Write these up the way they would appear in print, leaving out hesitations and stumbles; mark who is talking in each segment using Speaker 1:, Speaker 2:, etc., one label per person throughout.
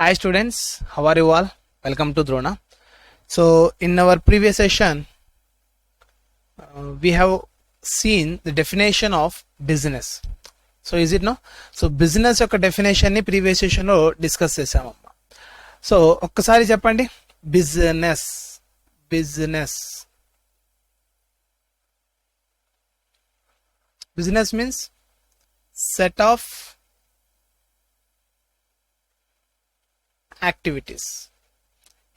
Speaker 1: Hi students, how are you all? Welcome to Drona. So in our previous session, we have seen the definition of business. So is it no? So business యొక్క definition ని previous session లో discuss చేసామమ్మా. So ఒక్కసారి చెప్పండి, business means set of activities.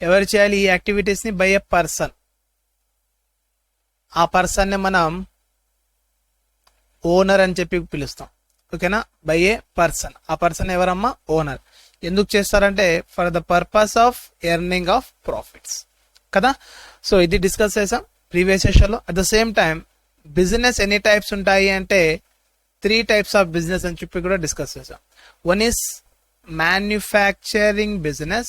Speaker 1: ఎవరు చేయాలి ఈ యాక్టివిటీస్ని? By a person. ఆ పర్సన్ని మనం ఓనర్ అని చెప్పి పిలుస్తాం. ఓకేనా? By A person. ఆ పర్సన్ ఎవరమ్మా? ఓనర్. ఎందుకు చేస్తారంటే for the purpose of earning of profits కదా. సో ఇది డిస్కస్ చేసాం ప్రీవియస్ సెషన్లో. At the same time business ఎన్ని టైప్స్ ఉంటాయి అంటే 3 types ఆఫ్ బిజినెస్ అని చెప్పి కూడా డిస్కస్ చేసాం. One is manufacturing business,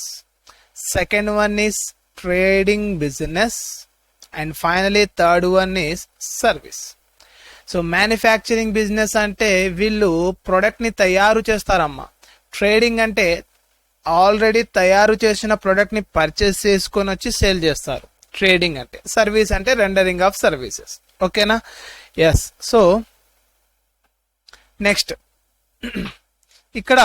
Speaker 1: second one is trading business, and finally third one is service. So manufacturing business అంటే వీళ్ళు ప్రొడక్ట్ని తయారు చేస్తారమ్మా. ట్రేడింగ్ అంటే ఆల్రెడీ తయారు చేసిన ప్రొడక్ట్ని పర్చేస్ చేసుకొని వచ్చి సేల్ చేస్తారు, ట్రేడింగ్ అంటే. సర్వీస్ అంటే రెండరింగ్ ఆఫ్ సర్వీసెస్. ఓకేనా? ఎస్. సో నెక్స్ట్ ఇక్కడ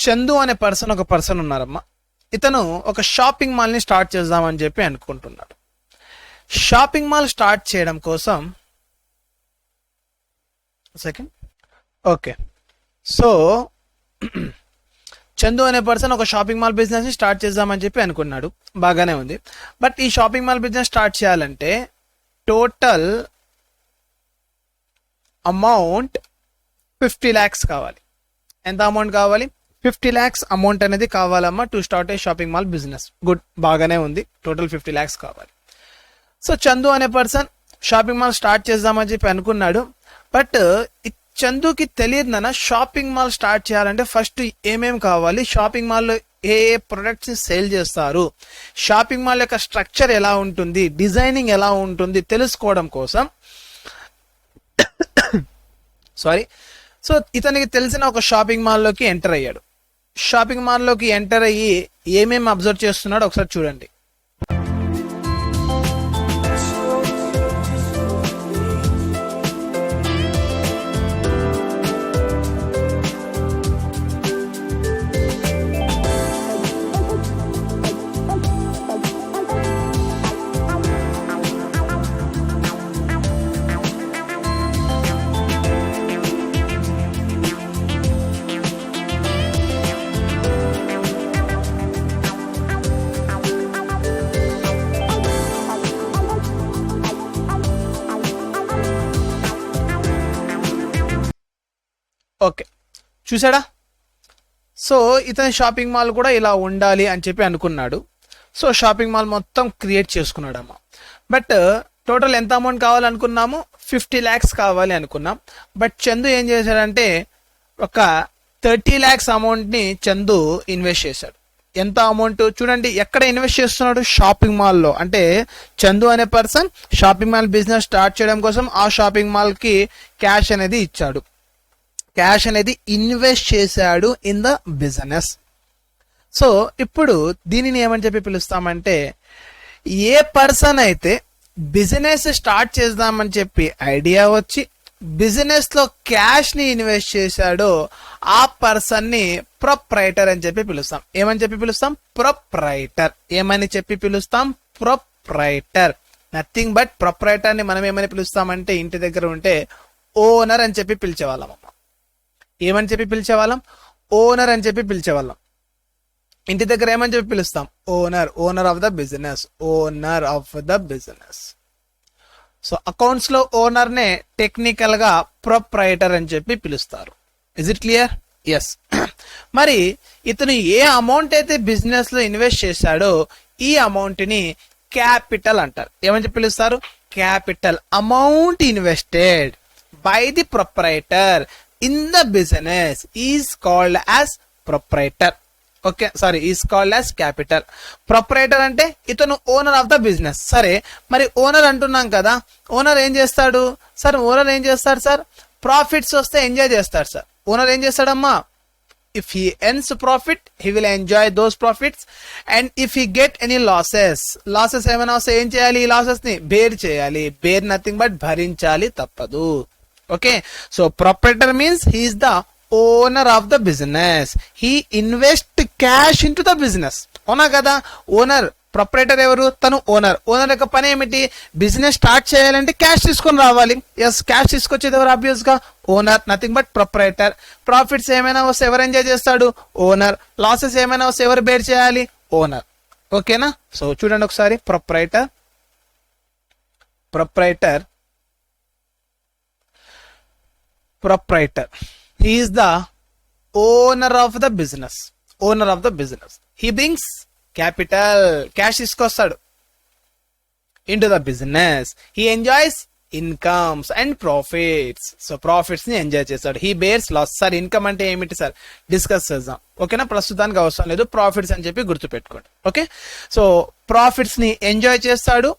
Speaker 1: చందు అనే ఒక పర్సన్ ఉన్నారమ్మా. ఇతను ఒక షాపింగ్ మాల్ని స్టార్ట్ చేద్దామని చెప్పి అనుకుంటున్నాడు. షాపింగ్ మాల్ స్టార్ట్ చేయడం కోసం సెకండ్ ఓకే. సో చందు అనే పర్సన్ ఒక షాపింగ్ మాల్ బిజినెస్ని స్టార్ట్ చేద్దామని చెప్పి అనుకున్నాడు. బాగానే ఉంది. బట్ ఈ షాపింగ్ మాల్ బిజినెస్ స్టార్ట్ చేయాలంటే టోటల్ అమౌంట్ 50 lakhs కావాలి. ఎంత అమౌంట్ కావాలి? 50 lakhs అమౌంట్ అనేది కావాలమ్మా to start A shopping mall business. Good, బాగానే ఉంది. టోటల్ 50 lakhs కావాలి. సో చందు అనే పర్సన్ షాపింగ్ మాల్ స్టార్ట్ చేద్దామని చెప్పి అనుకున్నాడు. బట్ చందుకి తెలియదు నాన్న, షాపింగ్ మాల్ స్టార్ట్ చేయాలంటే ఫస్ట్ ఏమేమి కావాలి, షాపింగ్ మాల్లో ఏ ప్రొడక్ట్స్ సేల్ చేస్తారు, షాపింగ్ మాల్ యొక్క స్ట్రక్చర్ ఎలా ఉంటుంది, డిజైనింగ్ ఎలా ఉంటుంది తెలుసుకోవడం కోసం సో ఇతనికి తెలిసిన ఒక షాపింగ్ మాల్లోకి ఎంటర్ అయ్యాడు. షాపింగ్ మాల్లోకి ఎంటర్ అయ్యి ఏమేమి అబ్జర్వ్ చేస్తున్నాడో ఒకసారి చూడండి. ఓకే, చూసాడా? సో ఇతని షాపింగ్ మాల్ కూడా ఇలా ఉండాలి అని చెప్పి అనుకున్నాడు. సో షాపింగ్ మాల్ మొత్తం క్రియేట్ చేసుకున్నాడు అమ్మ. బట్ టోటల్ ఎంత అమౌంట్ కావాలనుకున్నాము? 50 lakhs కావాలి అనుకున్నాం. బట్ చందు ఏం చేశాడంటే ఒక 30 lakhs అమౌంట్ని చందు ఇన్వెస్ట్ చేశాడు. ఎంత అమౌంట్ చూడండి, ఎక్కడ ఇన్వెస్ట్ చేస్తున్నాడు? షాపింగ్ మాల్లో. అంటే చందు అనే person shopping mall business start చేయడం కోసం ఆ షాపింగ్ మాల్కి క్యాష్ అనేది ఇచ్చాడు, క్యాష్ అనేది ఇన్వెస్ట్ చేశాడు ఇన్ ద బిజినెస్. సో ఇప్పుడు దీనిని ఏమని చెప్పి పిలుస్తామంటే, ఏ పర్సన్ అయితే బిజినెస్ స్టార్ట్ చేద్దామని చెప్పి ఐడియా వచ్చి బిజినెస్ లో క్యాష్ ని ఇన్వెస్ట్ చేశాడో ఆ పర్సన్ ని ప్రొప్రైటర్ అని చెప్పి పిలుస్తాం. ఏమని చెప్పి పిలుస్తాం? ప్రొప్రైటర్. ఏమని చెప్పి పిలుస్తాం? ప్రొప్రైటర్. నథింగ్ బట్ ప్రొప్రైటర్ ని మనం ఏమని పిలుస్తామంటే, ఇంటి దగ్గర ఉంటే ఓనర్ అని చెప్పి పిలిచేవాళ్ళం. ఏమని చెప్పి పిలిచేవాళ్ళం? ఓనర్ అని చెప్పి పిలిచేవాళ్ళం. ఇంటి దగ్గర ఏమని చెప్పి పిలుస్తాం? Owner. Owner of the business. Owner of the business. So accounts లో ఓనర్ నే టెక్నికల్ గా ప్రొప్రైటర్ అని చెప్పి పిలుస్తారు. Is it clear? ఎస్. మరి ఇతను ఏ అమౌంట్ అయితే బిజినెస్ లో ఇన్వెస్ట్ చేశాడో ఈ అమౌంట్ ని క్యాపిటల్ అంటారు. ఏమని చెప్పి పిలుస్తారు? Capital. Amount invested by the proprietor in the business is called as proprietor. Okay, sorry, is called as capital. Proprietor అంటే ఇతను ఓనర్ ఆఫ్ ద బిజినెస్. సరే, మరి ఓనర్ అంటున్నాం కదా, ఓనర్ ఏం చేస్తాడు సార్? ఓనర్ ఏం చేస్తాడు సార్? ప్రాఫిట్స్ వస్తే ఎంజాయ్ చేస్తాడు సార్. ఓనర్ ఏం చేస్తాడమ్మా, if he earns profit he will enjoy those profits, and if he get any losses ఏమైనా వస్తే ఏం చేయాలి, ఈ లాసెస్ ని బేర్ చేయాలి. బేర్ నథింగ్ బట్ భరించాలి, తప్పదు. Okay, so proprietor means he is the owner of the business, he invest cash into the business. అవునా కదా, ఓనర్ ప్రొప్రైటర్ ఎవరు, తను ఓనర్. ఓనర్ యొక్క పని ఏమిటి, బిజినెస్ స్టార్ట్ చేయాలంటే క్యాష్ తీసుకొని రావాలి. ఎస్, క్యాష్ తీసుకొచ్చేది ఎవరు, ఆబ్వియస్ గా owner, nothing but proprietor. Profits ఏమైనా వస్తే ఎవరు ఎంజాయ్ చేస్తాడు, ఓనర్. లాసెస్ ఏమైనా వస్తే ఎవరు బేర్ చేయాలి, ఓనర్. ఓకేనా, సో చూడండి ఒకసారి, proprietor he is the owner of the business. He brings capital, cash తీసుకొస్తాడు into the business. He enjoys incomes and profits. So profits ని ఎంజాయ్ చేస్తాడు. he bears loss. Sir income అంటే ఏమిటి sir discuss చేద్దాం. ఓకేనా, ప్రస్తుతానికి అవసరం లేదు, ప్రాఫిట్స్ అని చెప్పి గుర్తుపెట్టుకోండి. ఓకే, సో ప్రాఫిట్స్ ని ఎంజాయ్ చేస్తాడు,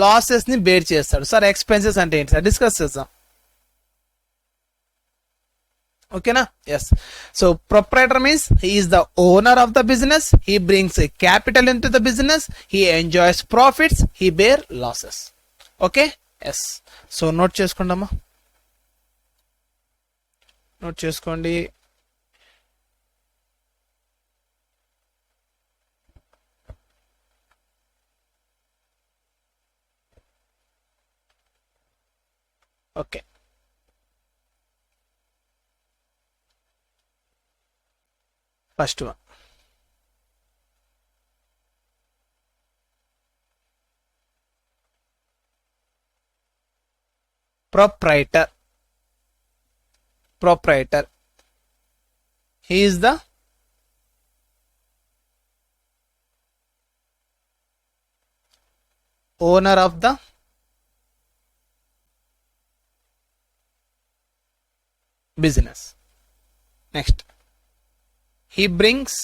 Speaker 1: లాసెస్ ని బేర్ చేస్తాడు. సార్ ఎక్స్పెన్సెస్ అంటే ఏంటి సార్ డిస్కస్ చేద్దాం. ఓకేనా, yes. So proprietor means he is the owner of the business, he brings a capital into the business, he enjoys profits, he bear losses. Okay, yes. So note చేసుకోండి అమ్మా, note చేసుకోండి. Okay, first one, proprietor. He is the owner of the business. Next, he brings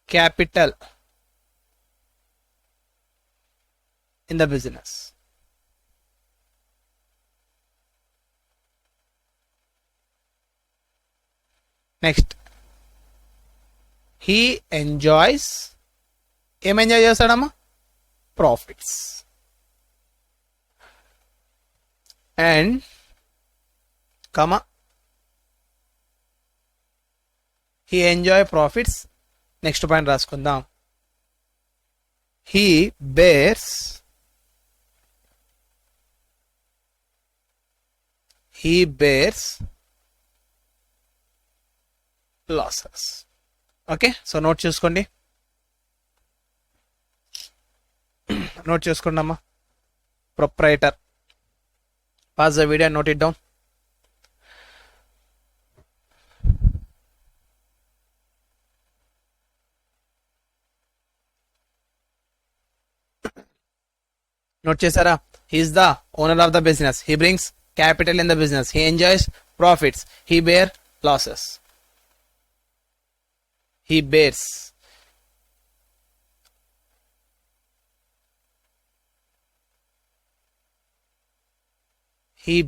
Speaker 1: capital in the business. Next, he enjoys, ఏం enjoy చేస్తాడమ్మా, profits. And comma, he enjoy profits. Next point రాసుకుందాం, he bears losses. Okay, so note చేసుకోండి, note చేసుకోండి అమ్మా. Proprietor, pause the video, note it down. Note చేశారా, he is the owner of the business, he brings capital in the business, he enjoys profits, he bear losses. He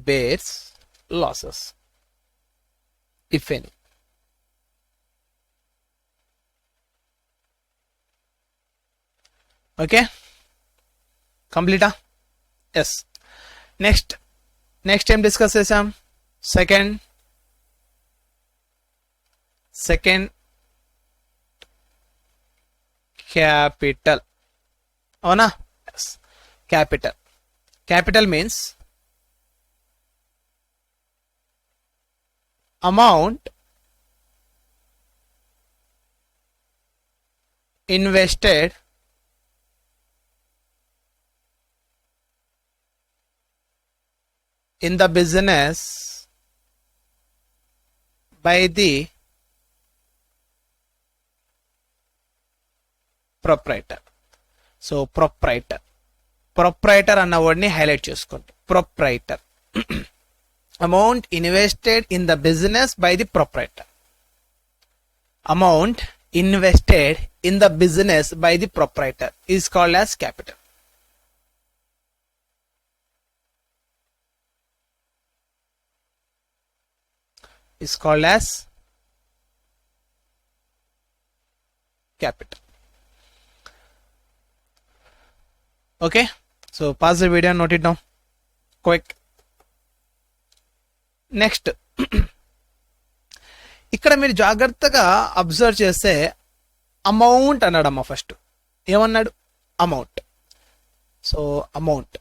Speaker 1: bears losses, if any. Okay, కంప్లీటా, yes. Next ఏం discuss చేసాం, second capital. అవునా, yes. Capital means amount invested in the business by the proprietor. So proprietor అన్న వర్డ్ని highlight చేసుకోండి. Proprietor, amount invested in the business by the proprietor. Amount invested in the business by the proprietor is called as capital. is called as capital. Okay, so pause the video and note it down quick. Next ఇక్కడ మీరు జాగ్రత్తగా observe చేస్తే amount అన్నాడమ్మా. First ఏమన్నాడు? Amount. So amount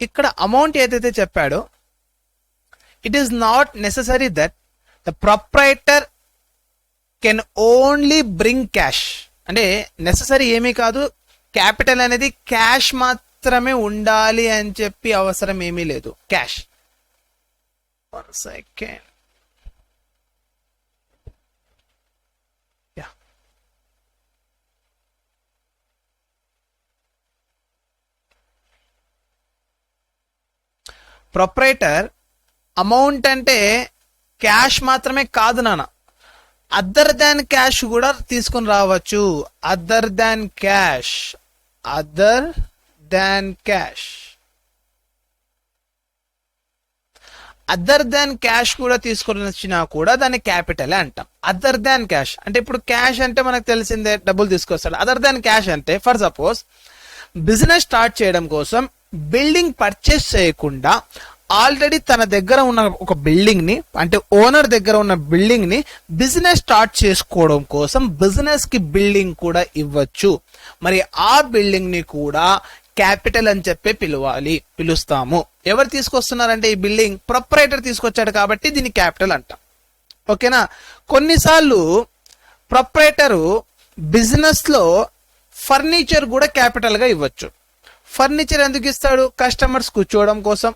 Speaker 1: ఇక్కడ amount ఏదైతే చెప్పాడో it is not necessary that the proprietor can only bring cash. అంటే necessary ఏమీ కాదు, క్యాపిటల్ అనేది క్యాష్ మాత్రమే ఉండాలి అని చెప్పి అవసరం ఏమీ లేదు. Cash. 1 second. Yeah. Proprietor amount అంటే క్యాష్ మాత్రమే కాదు నాన్న, అదర్ దాన్ క్యాష్ కూడా తీసుకుని రావచ్చు. Other than cash, other than cash, other than cash కూడా తీసుకొని వచ్చినా కూడా దాన్ని క్యాపిటల్ అంటాం. అదర్ దాన్ క్యాష్ అంటే ఇప్పుడు క్యాష్ అంటే మనకు తెలిసిందే, డబ్బులు తీసుకొస్తాడు. అదర్ దాన్ క్యాష్ అంటే ఫర్ సపోజ్ బిజినెస్ స్టార్ట్ చేయడం కోసం బిల్డింగ్ పర్చేస్ చేయకుండా ఆల్రెడీ తన దగ్గర ఉన్న ఒక బిల్డింగ్ ని, అంటే ఓనర్ దగ్గర ఉన్న బిల్డింగ్ ని బిజినెస్ స్టార్ట్ చేసుకోవడం కోసం బిజినెస్ కి బిల్డింగ్ కూడా ఇవ్వచ్చు. మరి ఆ బిల్డింగ్ ని కూడా క్యాపిటల్ అని చెప్పి పిలుస్తాము. ఎవరు తీసుకొస్తున్నారంటే ఈ బిల్డింగ్ ప్రొప్రైటర్ తీసుకొచ్చాడు కాబట్టి దీన్ని క్యాపిటల్ అంటాం. ఓకేనా. కొన్నిసార్లు ప్రొప్రైటరు బిజినెస్ లో ఫర్నిచర్ కూడా క్యాపిటల్ గా ఇవ్వచ్చు. ఫర్నిచర్ ఎందుకు ఇస్తాడు? కస్టమర్స్ కూర్చోవడం కోసం,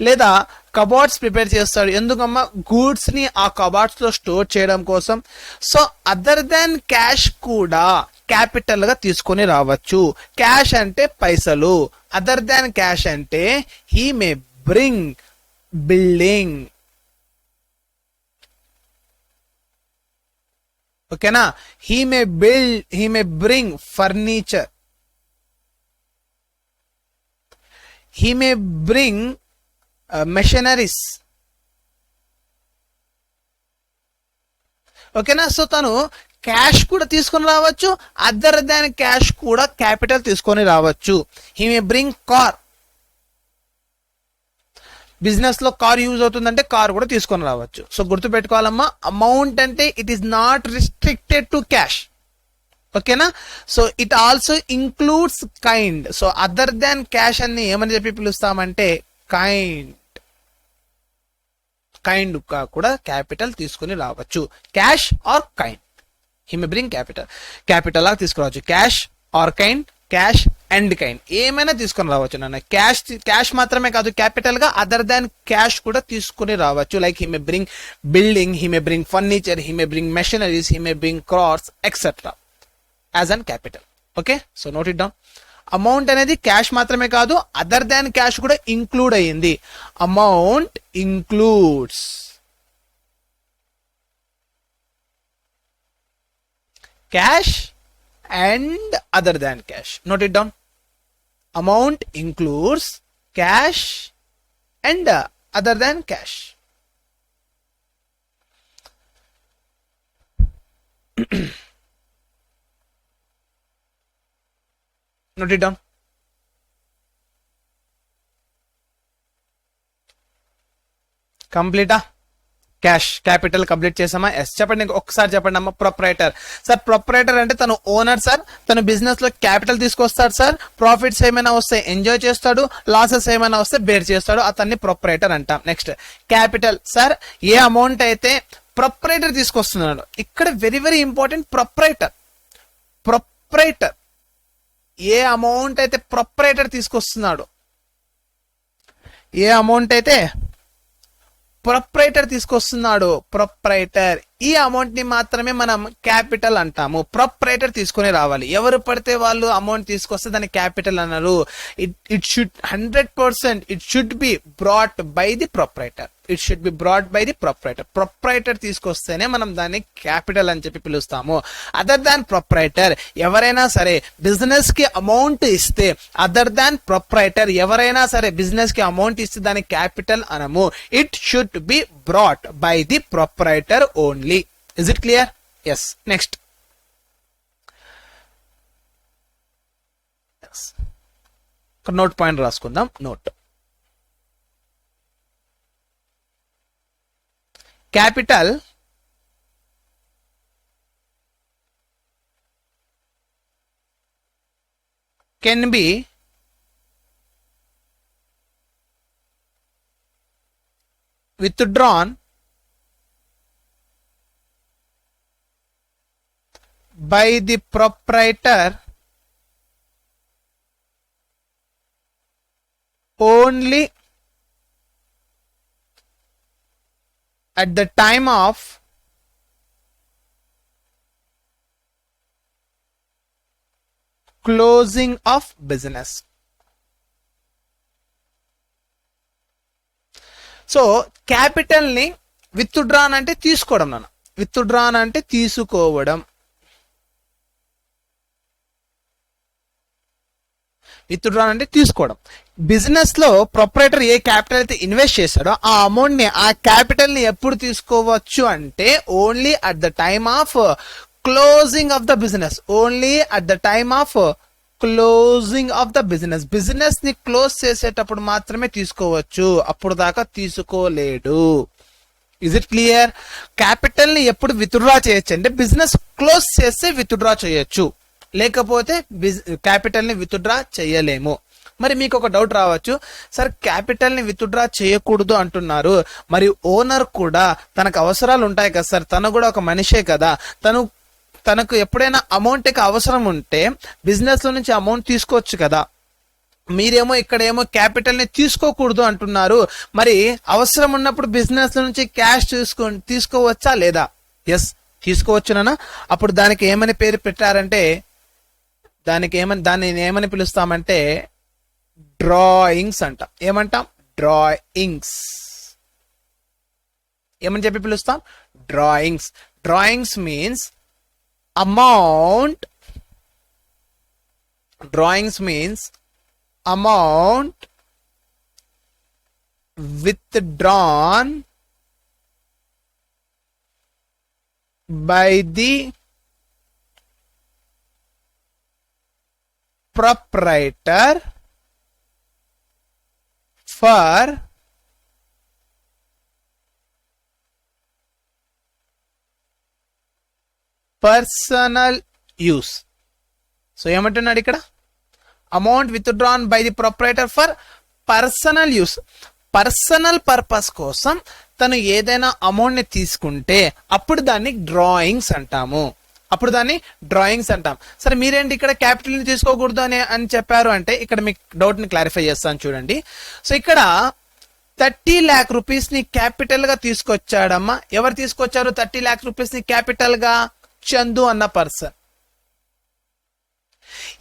Speaker 1: లేదా కబార్డ్స్ ప్రిపేర్ చేస్తాడు. ఎందుకమ్మా? గూడ్స్ ని ఆ కబార్డ్స్ లో స్టోర్ చేయడం కోసం. సో అదర్ దాన్ క్యాష్ కూడా క్యాపిటల్ గా తీసుకొని రావచ్చు. క్యాష్ అంటే పైసలు, అదర్ దాన్ క్యాష్ అంటే హీ మే బ్రింగ్ బిల్డింగ్. ఓకేనా. He may bring furniture, he may bring machineries. ఓకేనా. సో తను క్యాష్ కూడా తీసుకొని రావచ్చు, అదర్ దాన్ క్యాష్ కూడా క్యాపిటల్ తీసుకొని రావచ్చు. He may bring car. Business లో కార్ యూజ్ అవుతుందంటే కార్ కూడా తీసుకొని రావచ్చు. సో గుర్తుపెట్టుకోవాలమ్మా, అమౌంట్ అంటే it is not restricted to cash. ఓకేనా. So it also includes kind. So other than cash అని ఏమని చెప్పి పిలుస్తామంటే కైండ్. కైండ్ కూడా క్యాపిటల్ తీసుకుని రావచ్చు. Cash or kind. He may bring capital. Capital లాగా తీసుకురావచ్చు. Cash or kind, cash and kind ఏమైనా తీసుకొని రావచ్చు నాన్న. క్యాష్ మాత్రమే కాదు, క్యాపిటల్ గా అదర్ దాన్ క్యాష్ కూడా తీసుకుని రావచ్చు. Like he may bring building, he may bring furniture, he may bring machineries, he may bring cars etcetera as an capital. Okay. So note it down. Amount అనేది cash మాత్రమే కాదు, other than cash కూడా include అయ్యింది. Amount includes cash and other than cash. Note it down. Amount includes cash and other than cash. Note it down. కంప్లీటా? Cash capital complete చేసామా? Yes. చెప్పండి, ఒకసారి చెప్పండి అమ్మా. ప్రొప్రైటర్ సార్, ప్రొప్రైటర్ అంటే తను ఓనర్ సార్. తను బిజినెస్ లో క్యాపిటల్ తీసుకొస్తాడు సార్. ప్రాఫిట్స్ ఏమైనా వస్తే ఎంజాయ్ చేస్తాడు, లాసెస్ ఏమైనా వస్తే బేర్ చేస్తాడు. అతన్ని ప్రొప్రైటర్ అంటాం. నెక్స్ట్ క్యాపిటల్ సార్, ఏ అమౌంట్ అయితే ప్రొప్రైటర్ తీసుకొస్తున్నాడు. ఇక్కడ వెరీ వెరీ ఇంపార్టెంట్. ప్రొప్రైటర్ ఏ అమౌంట్ అయితే ప్రొప్రైటర్ తీసుకొస్తున్నాడు, ఏ అమౌంట్ అయితే ప్రొప్రైటర్ తీసుకొస్తున్నాడు, ప్రొప్రైటర్ ఈ అమౌంట్ ని మాత్రమే మనం క్యాపిటల్ అంటాము. ప్రొప్రైటర్ తీసుకొని రావాలి. ఎవరు పడితే వాళ్ళు అమౌంట్ తీసుకొస్తే దాన్ని క్యాపిటల్ అన్నారు. It should 100% it should be brought by the proprietor. It should be brought by the proprietor. Proprietor తీసుకొస్తేనే మనం దాన్ని క్యాపిటల్ అని చెప్పి పిలుస్తాము. అదర్ దాన్ ప్రొప్రైటర్ ఎవరైనా సరే బిజినెస్ కి అమౌంట్ ఇస్తే, అదర్ దాన్ ప్రొప్రైటర్ ఎవరైనా సరే బిజినెస్ కి అమౌంట్ ఇస్తే దాన్ని క్యాపిటల్ అనము. It should be brought by the proprietor only. Is it clear? Yes. Next note point రాసుకుందాం. Note capital can be withdrawn by the proprietor only at the time of closing of business. So capital ని withdrawn అంటే తీసుకోవడం నాన్న. Withdrawn అంటే తీసుకోవడం. Withdrawn అంటే తీసుకోవడం. Business లో ప్రొపరేటర్ ఏ క్యాపిటల్ అయితే ఇన్వెస్ట్ చేశాడో ఆ అమౌంట్ ని, ఆ క్యాపిటల్ ని ఎప్పుడు తీసుకోవచ్చు అంటే only at the time of closing of the business. Only at the time of closing of the business. Business ని క్లోజ్ చేసేటప్పుడు మాత్రమే తీసుకోవచ్చు, అప్పుడు దాకా తీసుకోలేడు. Is it clear? క్యాపిటల్ ని ఎప్పుడు విత్డ్రా చేయొచ్చు అంటే బిజినెస్ క్లోజ్ చేస్తే విత్డ్రా చేయొచ్చు, లేకపోతే క్యాపిటల్ ని విత్డ్రా చేయలేము. మరి మీకు ఒక డౌట్ రావచ్చు, సార్ క్యాపిటల్ ని విత్డ్రా చేయకూడదు అంటున్నారు, మరి ఓనర్ కూడా తనకు అవసరాలు ఉంటాయి కదా సార్, తను కూడా ఒక మనిషే కదా, తనకు ఎప్పుడైనా అమౌంట్ అవసరం ఉంటే బిజినెస్ లో నుంచి అమౌంట్ తీసుకోవచ్చు కదా. మీరేమో ఇక్కడేమో క్యాపిటల్ ని తీసుకోకూడదు అంటున్నారు, మరి అవసరం ఉన్నప్పుడు బిజినెస్ లో నుంచి క్యాష్ తీసుకోవచ్చా లేదా? ఎస్, తీసుకోవచ్చునా. అప్పుడు దానికి ఏమని పేరు పెట్టారంటే, దాన్ని ఏమని పిలుస్తామంటే డ్రాయింగ్స్ అంటాం. ఏమంటాం? డ్రాయింగ్స్. ఏమని చెప్పి పిలుస్తాం? Drawings. Drawings means amount. Drawings means amount withdrawn by the proprietor for personal use. So ఏమంటున్నాడు ఇక్కడ? Amount withdrawn by the proprietor for personal use. Personal purpose కోసం తను ఏదైనా అమౌంట్ ని తీసుకుంటే అప్పుడు దాన్ని డ్రాయింగ్స్ అంటాము. సరే మీరేంటి ఇక్కడ క్యాపిటల్ ని తీసుకోకూడదు అని చెప్పారు అంటే, ఇక్కడ మీకు డౌట్ ని క్లారిఫై చేస్తాను చూడండి. సో ఇక్కడ 30 lakh rupees ని క్యాపిటల్ గా తీసుకొచ్చాడమ్మా. ఎవరు తీసుకొచ్చారు 30 lakh rupees ని క్యాపిటల్ గా? చందు అన్న పర్సన్.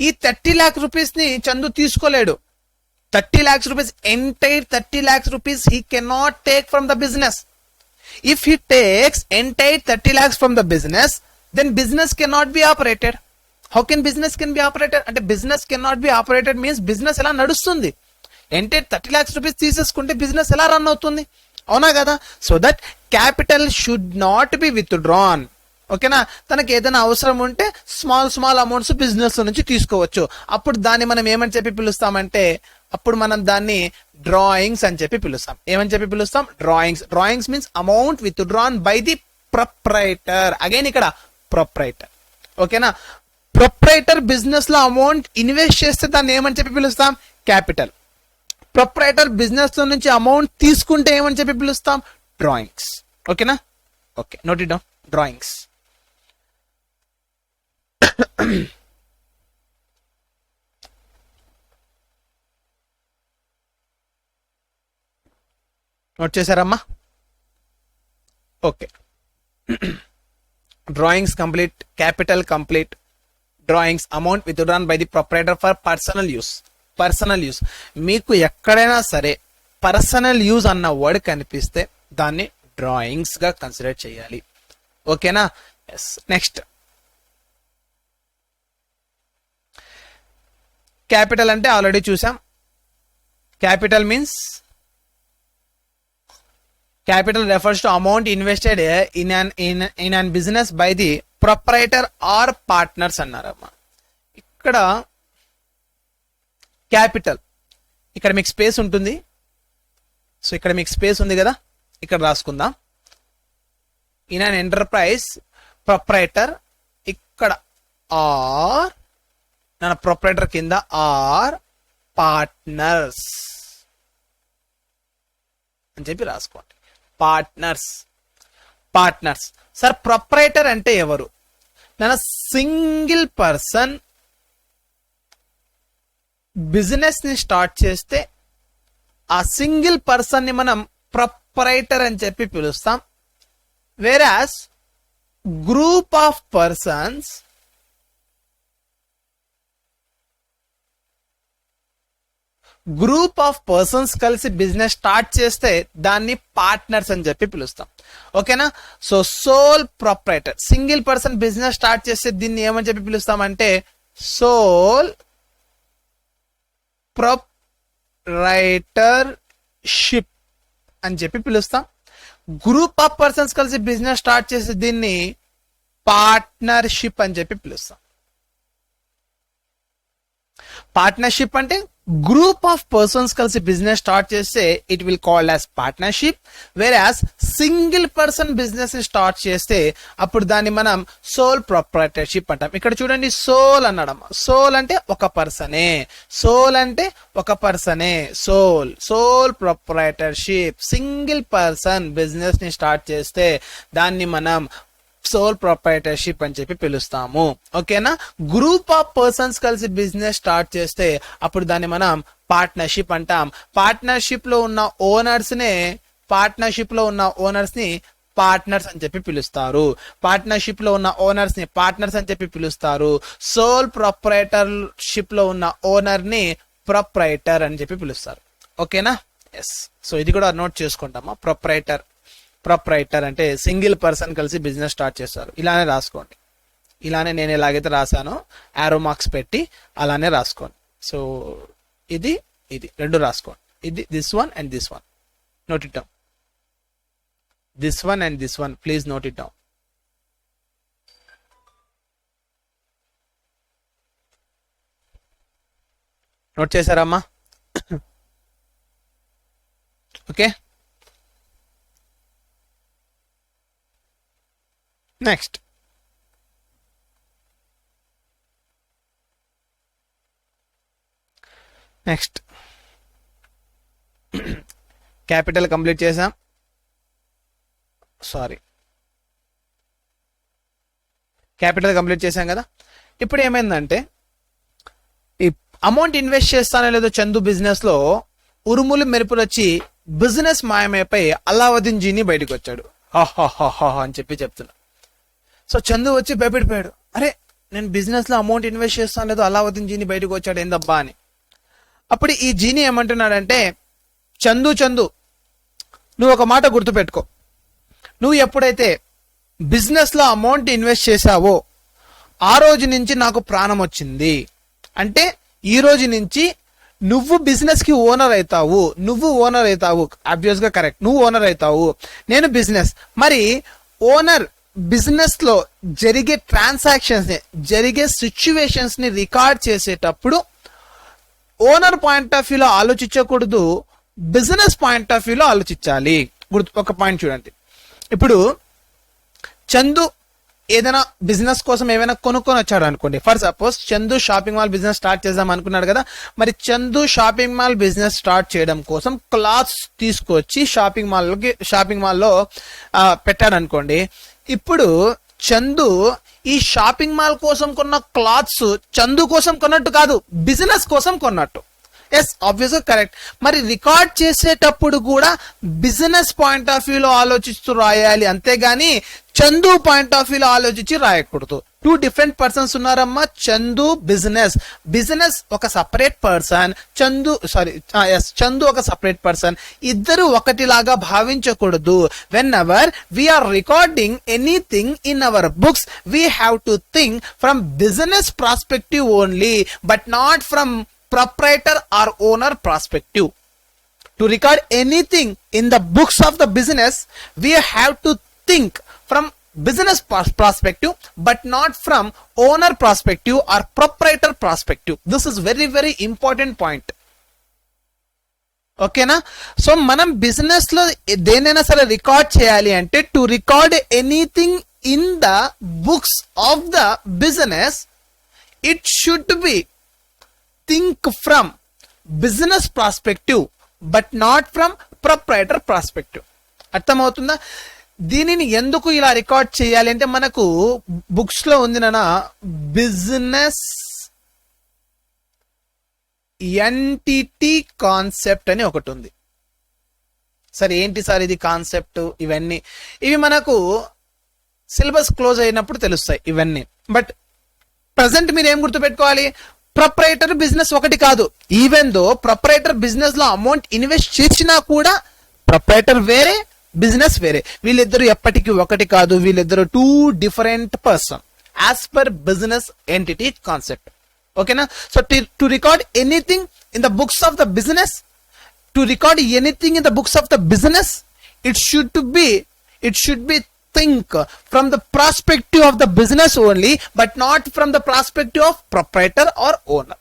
Speaker 1: ఈ 30 lakh rupees ని Chandu తీసుకోలేడు. 30 lakhs rupees, entire 30 lakhs rupees he cannot take from the business. If he takes entire 30 lakhs from the business, then business cannot be operated. How can business can be operated? అంటే business cannot be operated means business ఎలా నడుస్తుంది? Entire 30 lakhs rupees తీసేసుకుంటే business ఎలా run అవుతుంది? అవునా కదా? So that capital should not be withdrawn. ఓకేనా? తనకి ఏదైనా అవసరం ఉంటే స్మాల్ అమౌంట్స్ బిజినెస్ నుంచి తీసుకోవచ్చు. అప్పుడు దాన్ని మనం ఏమని చెప్పి పిలుస్తామంటే, అప్పుడు మనం దాన్ని డ్రాయింగ్స్ అని చెప్పి పిలుస్తాం. ఏమని చెప్పి పిలుస్తాం? Drawings. Drawings means amount withdrawn by the proprietor. Again ఇక్కడ ప్రొప్రైటర్. ఓకేనా? ప్రొప్రైటర్ బిజినెస్ లో అమౌంట్ ఇన్వెస్ట్ చేస్తే దాన్ని ఏమని చెప్పి పిలుస్తాం? క్యాపిటల్. ప్రొప్రైటర్ బిజినెస్ లో నుంచి అమౌంట్ తీసుకుంటే ఏమని చెప్పి పిలుస్తాం? డ్రాయింగ్స్. ఓకేనా? Okay, note it down. Drawings. Note చేశారమ్మా? Okay. Drawings complete, capital complete, drawings, amount withdrawn by the proprietor for personal use. Personal use, మీకు ఎక్కడైనా సరే పర్సనల్ యూజ్ అన్న వర్డ్ కనిపిస్తే దాన్ని డ్రాయింగ్స్ గా కన్సిడర్ చేయాలి. ఓకేనా? ఎస్. నెక్స్ట్, క్యాపిటల్ అంటే ఆల్రెడీ చూసాం. Capital means capital refers to amount invested in an business by the proprietor or partners అన్నారమ్మా. ఇక్కడ క్యాపిటల్, ఇక్కడ మీకు స్పేస్ ఉంటుంది. సో ఇక్కడ మీకు స్పేస్ ఉంది కదా, ఇక్కడ రాసుకుందాం. ఇన్ అన్ ఎంటర్ప్రైజ్ ప్రొప్రైటర్, ఇక్కడ ఆర్ నా ప్రొప్రైటర్ కింద ఆర్ పార్ట్నర్స్ అని చెప్పి రాసుకోండి. పార్ట్నర్స్. పార్ట్నర్స్ సార్, ప్రొప్రైటర్ అంటే ఎవరు? నా సింగిల్ పర్సన్ బిజినెస్ ని స్టార్ట్ చేస్తే ఆ సింగిల్ పర్సన్ ని మనం ప్రొప్రైటర్ అని చెప్పి పిలుస్తాం. వేరాస్ గ్రూప్ ఆఫ్ పర్సన్స్ కలిసి బిజినెస్ స్టార్ట్ చేస్తే దాన్ని పార్ట్నర్స్ అని చెప్పి పిలుస్తాం. ఓకేనా? So sole proprietor, single person business start చేస్తే దీన్ని ఏమని చెప్పి పిలుస్తామంటే సోల్ ప్రొప్రైటర్షిప్ అని చెప్పి పిలుస్తాం. గ్రూప్ ఆఫ్ పర్సన్స్ కలిసి బిజినెస్ స్టార్ట్ చేస్తే దీన్ని పార్ట్నర్షిప్ అని చెప్పి పిలుస్తాం. పార్ట్నర్షిప్ అంటే గ్రూప్ ఆఫ్ పర్సన్స్ కలిసి బిజినెస్ స్టార్ట్ చేస్తే it will called as partnership. వేరాస్ single person business ని స్టార్ట్ చేస్తే అప్పుడు దాన్ని మనం సోల్ ప్రొప్రైటర్షిప్ అంటాం. ఇక్కడ చూడండి, సోల్ అన్నాడమ్మా. సోల్ అంటే ఒక పర్సనే, సోల్ అంటే ఒక పర్సనే. Sole proprietorship, single person business ని స్టార్ట్ చేస్తే దాన్ని మనం సోల్ ప్రొప్రైటర్షిప్ అని చెప్పి పిలుస్తాము. ఓకేనా? గ్రూప్ ఆఫ్ పర్సన్స్ కలిసి బిజినెస్ స్టార్ట్ చేస్తే అప్పుడు దాన్ని మనం పార్ట్నర్షిప్ అంటాం. పార్ట్నర్షిప్ లో ఉన్న ఓనర్స్ ని పార్ట్నర్స్ అని చెప్పి పిలుస్తారు. పార్ట్నర్షిప్ లో ఉన్న ఓనర్స్ ని పార్ట్నర్స్ అని చెప్పి పిలుస్తారు. సోల్ ప్రొప్రైటర్షిప్ లో ఉన్న ఓనర్ ని ప్రొప్రైటర్ అని చెప్పి పిలుస్తారు. ఓకేనా? ఎస్. సో ఇది కూడా నోట్ చేసుకుంటామా. ప్రొప్రైటర్ అంటే సింగిల్ పర్సన్ కలిసి బిజినెస్ స్టార్ట్ చేస్తారు. ఇలానే రాసుకోండి. ఇలానే నేను ఎలాగైతే రాశానో యారో మార్క్స్ పెట్టి అలానే రాసుకోండి. సో ఇది రెండు రాసుకోండి. ఇది this one and this one. Note it down. This one and this one, please note it down. Note చేశారమ్మా? ఓకే. నెక్స్ట్, క్యాపిటల్ కంప్లీట్ చేసాం. క్యాపిటల్ కంప్లీట్ చేసాం కదా. ఇప్పుడు ఏమైందంటే ఈ అమౌంట్ ఇన్వెస్ట్ చేస్తానో లేదో చందు బిజినెస్ లో ఉరుములు మెరుపులు వచ్చి బిజినెస్ మాయమైపోయి అల్లావుద్దీన్ జీని బయటకు వచ్చాడు. అని చెప్పి చెప్తున్నా. సో చందు వచ్చి భయపడిపోయాడు. అరే, నేను బిజినెస్ లో అమౌంట్ ఇన్వెస్ట్ చేస్తాను లేదో అల్లావుద్దీన్ జీని బయటకు వచ్చాడు, ఏందబ్బా అని. అప్పుడు ఈ జీని ఏమంటున్నాడంటే, చందు నువ్వు ఒక మాట గుర్తుపెట్టుకో. నువ్వు ఎప్పుడైతే బిజినెస్ లో అమౌంట్ ఇన్వెస్ట్ చేసావో ఆ రోజు నుంచి నాకు ప్రాణం వచ్చింది. అంటే ఈ రోజు నుంచి నువ్వు బిజినెస్ కి ఓనర్ అవుతావు. ఆబ్వియస్ గా కరెక్ట్, నువ్వు ఓనర్ అవుతావు, నేను బిజినెస్. మరి ఓనర్ బిజినెస్ లో జరిగే ట్రాన్సాక్షన్స్ ని, జరిగే సిచ్యువేషన్స్ ని రికార్డ్ చేసేటప్పుడు ఓనర్ పాయింట్ ఆఫ్ వ్యూలో ఆలోచించకూడదు, బిజినెస్ పాయింట్ ఆఫ్ వ్యూలో ఆలోచించాలి. ఒక పాయింట్ చూడండి. ఇప్పుడు చందు ఏదైనా బిజినెస్ కోసం ఏమైనా కొనుక్కొని వచ్చాడు అనుకోండి. For suppose Chandu shopping mall business start చేద్దాం అనుకున్నాడు కదా. మరి Chandu shopping mall business start చేయడం కోసం క్లాత్స్ తీసుకొచ్చి షాపింగ్ మాల్లో పెట్టాడు అనుకోండి. ఇప్పుడు చందు ఈ షాపింగ్ మాల్ కోసం కొన్న క్లాత్స్ చందు కోసం కొన్నట్టు కాదు, బిజినెస్ కోసం కొన్నట్టు. ఎస్, ఆబ్వియస్గా కరెక్ట్. మరి రికార్డ్ చేసేటప్పుడు కూడా బిజినెస్ పాయింట్ ఆఫ్ వ్యూలో ఆలోచిస్తూ రాయాలి, అంతేగాని చందు పాయింట్ ఆఫ్ వ్యూలో ఆలోచించి రాయకూడదు. టూ డిఫరెంట్ పర్సన్స్ ఉన్నారమ్మా. చందు బిజినెస్, బిజినెస్ ఒక సపరేట్ పర్సన్, చందు ఒక సపరేట్ పర్సన్. ఇద్దరు ఒకటిలాగా భావించకూడదు. Whenever we are recording anything in our books we have to think from business prospective only, but not from proprietor or owner perspective. To record anything in the books of the business, we have to think from business perspective, but not from owner perspective or proprietor perspective. This is very very important point. ఓకేనా? So మనం business లో దేనైనా సరే record చేయాలి అంటే, to record anything in the books of the business, it should be think from business perspective but not from proprietor perspective. అర్థమవుతుందా? దీనిని ఎందుకు ఇలా రికార్డ్ చేయాలి అంటే, మనకు బుక్స్ లో ఉంది నాన్న బిజినెస్ ఎంటిటీ కాన్సెప్ట్ అని ఒకటి ఉంది. సరే ఏంటి సార్ ఇది కాన్సెప్ట్? ఇవి మనకు సిలబస్ క్లోజ్ అయినప్పుడు తెలుస్తాయి ఇవన్నీ. బట్ ప్రజెంట్ మీరు ఏం గుర్తుపెట్టుకోవాలి, ప్రొప్రైటర్ బిజినెస్ ఒకటి కాదు. ఈవెన్ దో ప్రొప్రైటర్ బిజినెస్ లో అమౌంట్ ఇన్వెస్ట్ చేసినా కూడా ప్రొప్రైటర్ వేరే, బిజినెస్ వేరే. వీళ్ళిద్దరు ఎప్పటికీ ఒకటి కాదు. వీళ్ళిద్దరు two different person as per business entity concept. ఓకేనా? So to record anything in the books of the business, to record anything in the books of the business, it should be think from the perspective of the business only, but not from the perspective of proprietor or owner.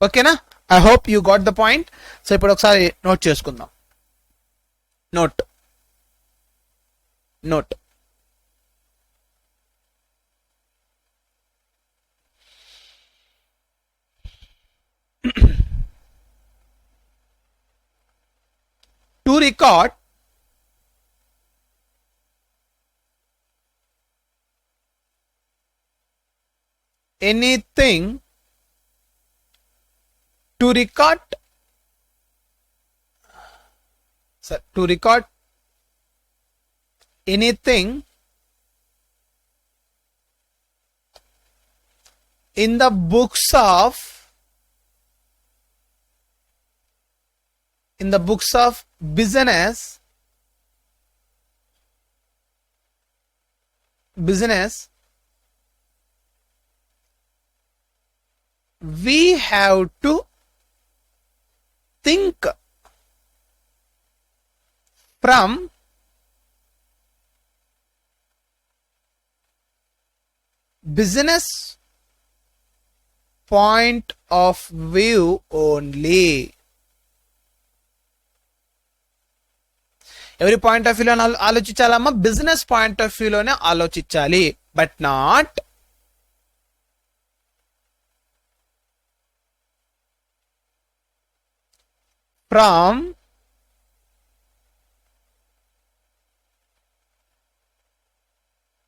Speaker 1: Okay na? I hope you got the point. So ఇప్పుడు ఒకసారి note చేసుకుందాం. Note to record anything, to record anything in the books of business, we have to think from business point of view only. ఎవరి point of వ్యూలో ఆలోచించాలమ్మా? Business point of వ్యూలోనే ఆలోచించాలి, but not from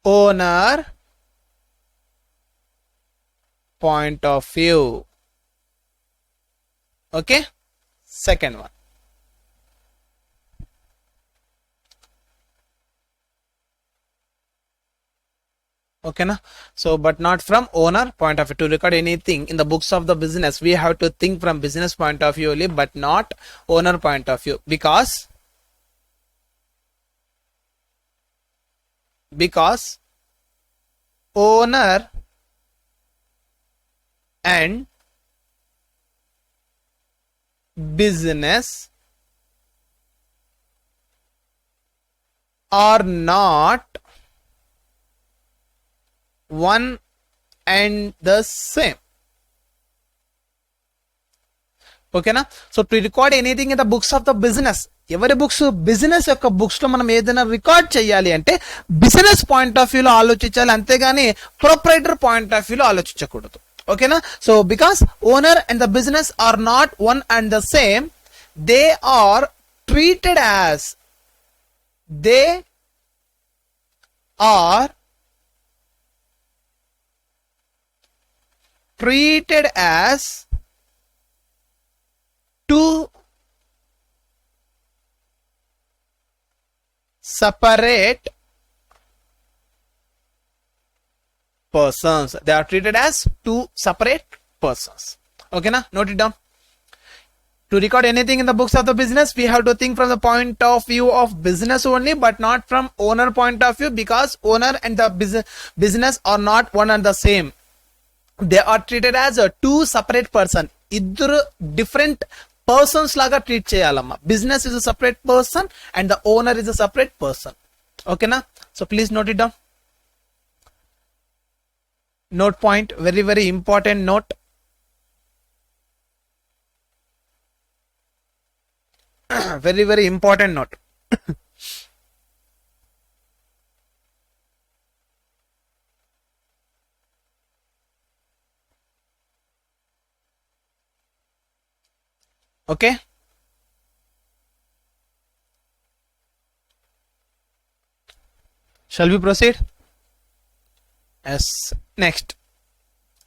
Speaker 1: owner point of view. Okay, second one. Okay na? So but not from owner point of view. To record anything in the books of the business, we have to think from business point of view only, but not owner point of view, because owner and business are not one and the same. ఓకేనా? So to record anything in the books of the business, ఎవరి books? Business యొక్క books లో మనం ఏదైనా record చేయాలి అంటే business point of వ్యూలో ఆలోచించాలి, అంతేగాని ప్రొప్రైటర్ పాయింట్ ఆఫ్ వ్యూలో ఆలోచించకూడదు. ఓకేనా? So because owner and the business are not one and the same, they are treated as two separate persons. They are treated as two separate persons. Okay, na? Note it down. To record anything in the books of the business, we have to think from the point of view of business only, but not from owner point of view, because owner and the business are not one and the same. They are treated as a two separate person. ఇద్దరు different persons లాగా treat చేయాలమ్మా. Business is a separate person and the owner is a separate person. Okay na? So please note it down. Note point, very very important note. Very very important note. Okay, shall we proceed? Yes, next.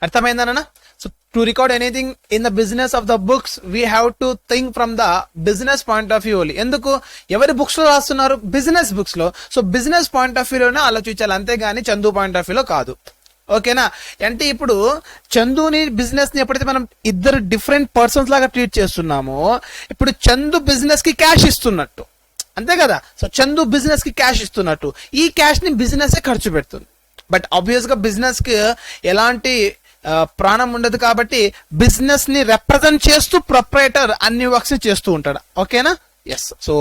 Speaker 1: అర్థమైందన్న? So to record anything in the business of the books, we have to think from the business point of view only. ఎందుకు? ఎవరి books లో రాస్తున్నారు? Business books లో. So business point of వ్యూలోనే ఆలోచించాలి, అంతేగాని Chandu point of వ్యూలో కాదు. ఓకేనా? అంటే ఇప్పుడు చందుని బిజినెస్ ని ఎప్పుడైతే మనం ఇద్దరు డిఫరెంట్ పర్సన్స్ లాగా ట్రీట్ చేస్తున్నామో, ఇప్పుడు చందు బిజినెస్ కి క్యాష్ ఇస్తున్నట్టు, అంతే కదా? సో చందు బిజినెస్ కి క్యాష్ ఇస్తున్నట్టు, ఈ క్యాష్ ని బిజినెస్ ఖర్చు పెడుతుంది. బట్ ఆబ్వియస్ గా బిజినెస్ కి ఎలాంటి ప్రాణం ఉండదు కాబట్టి బిజినెస్ ని రిప్రజెంట్ చేస్తూ ప్రొప్రైటర్ అన్ని వర్క్స్ చేస్తూ ఉంటాడు. ఓకేనా? ఎస్. సో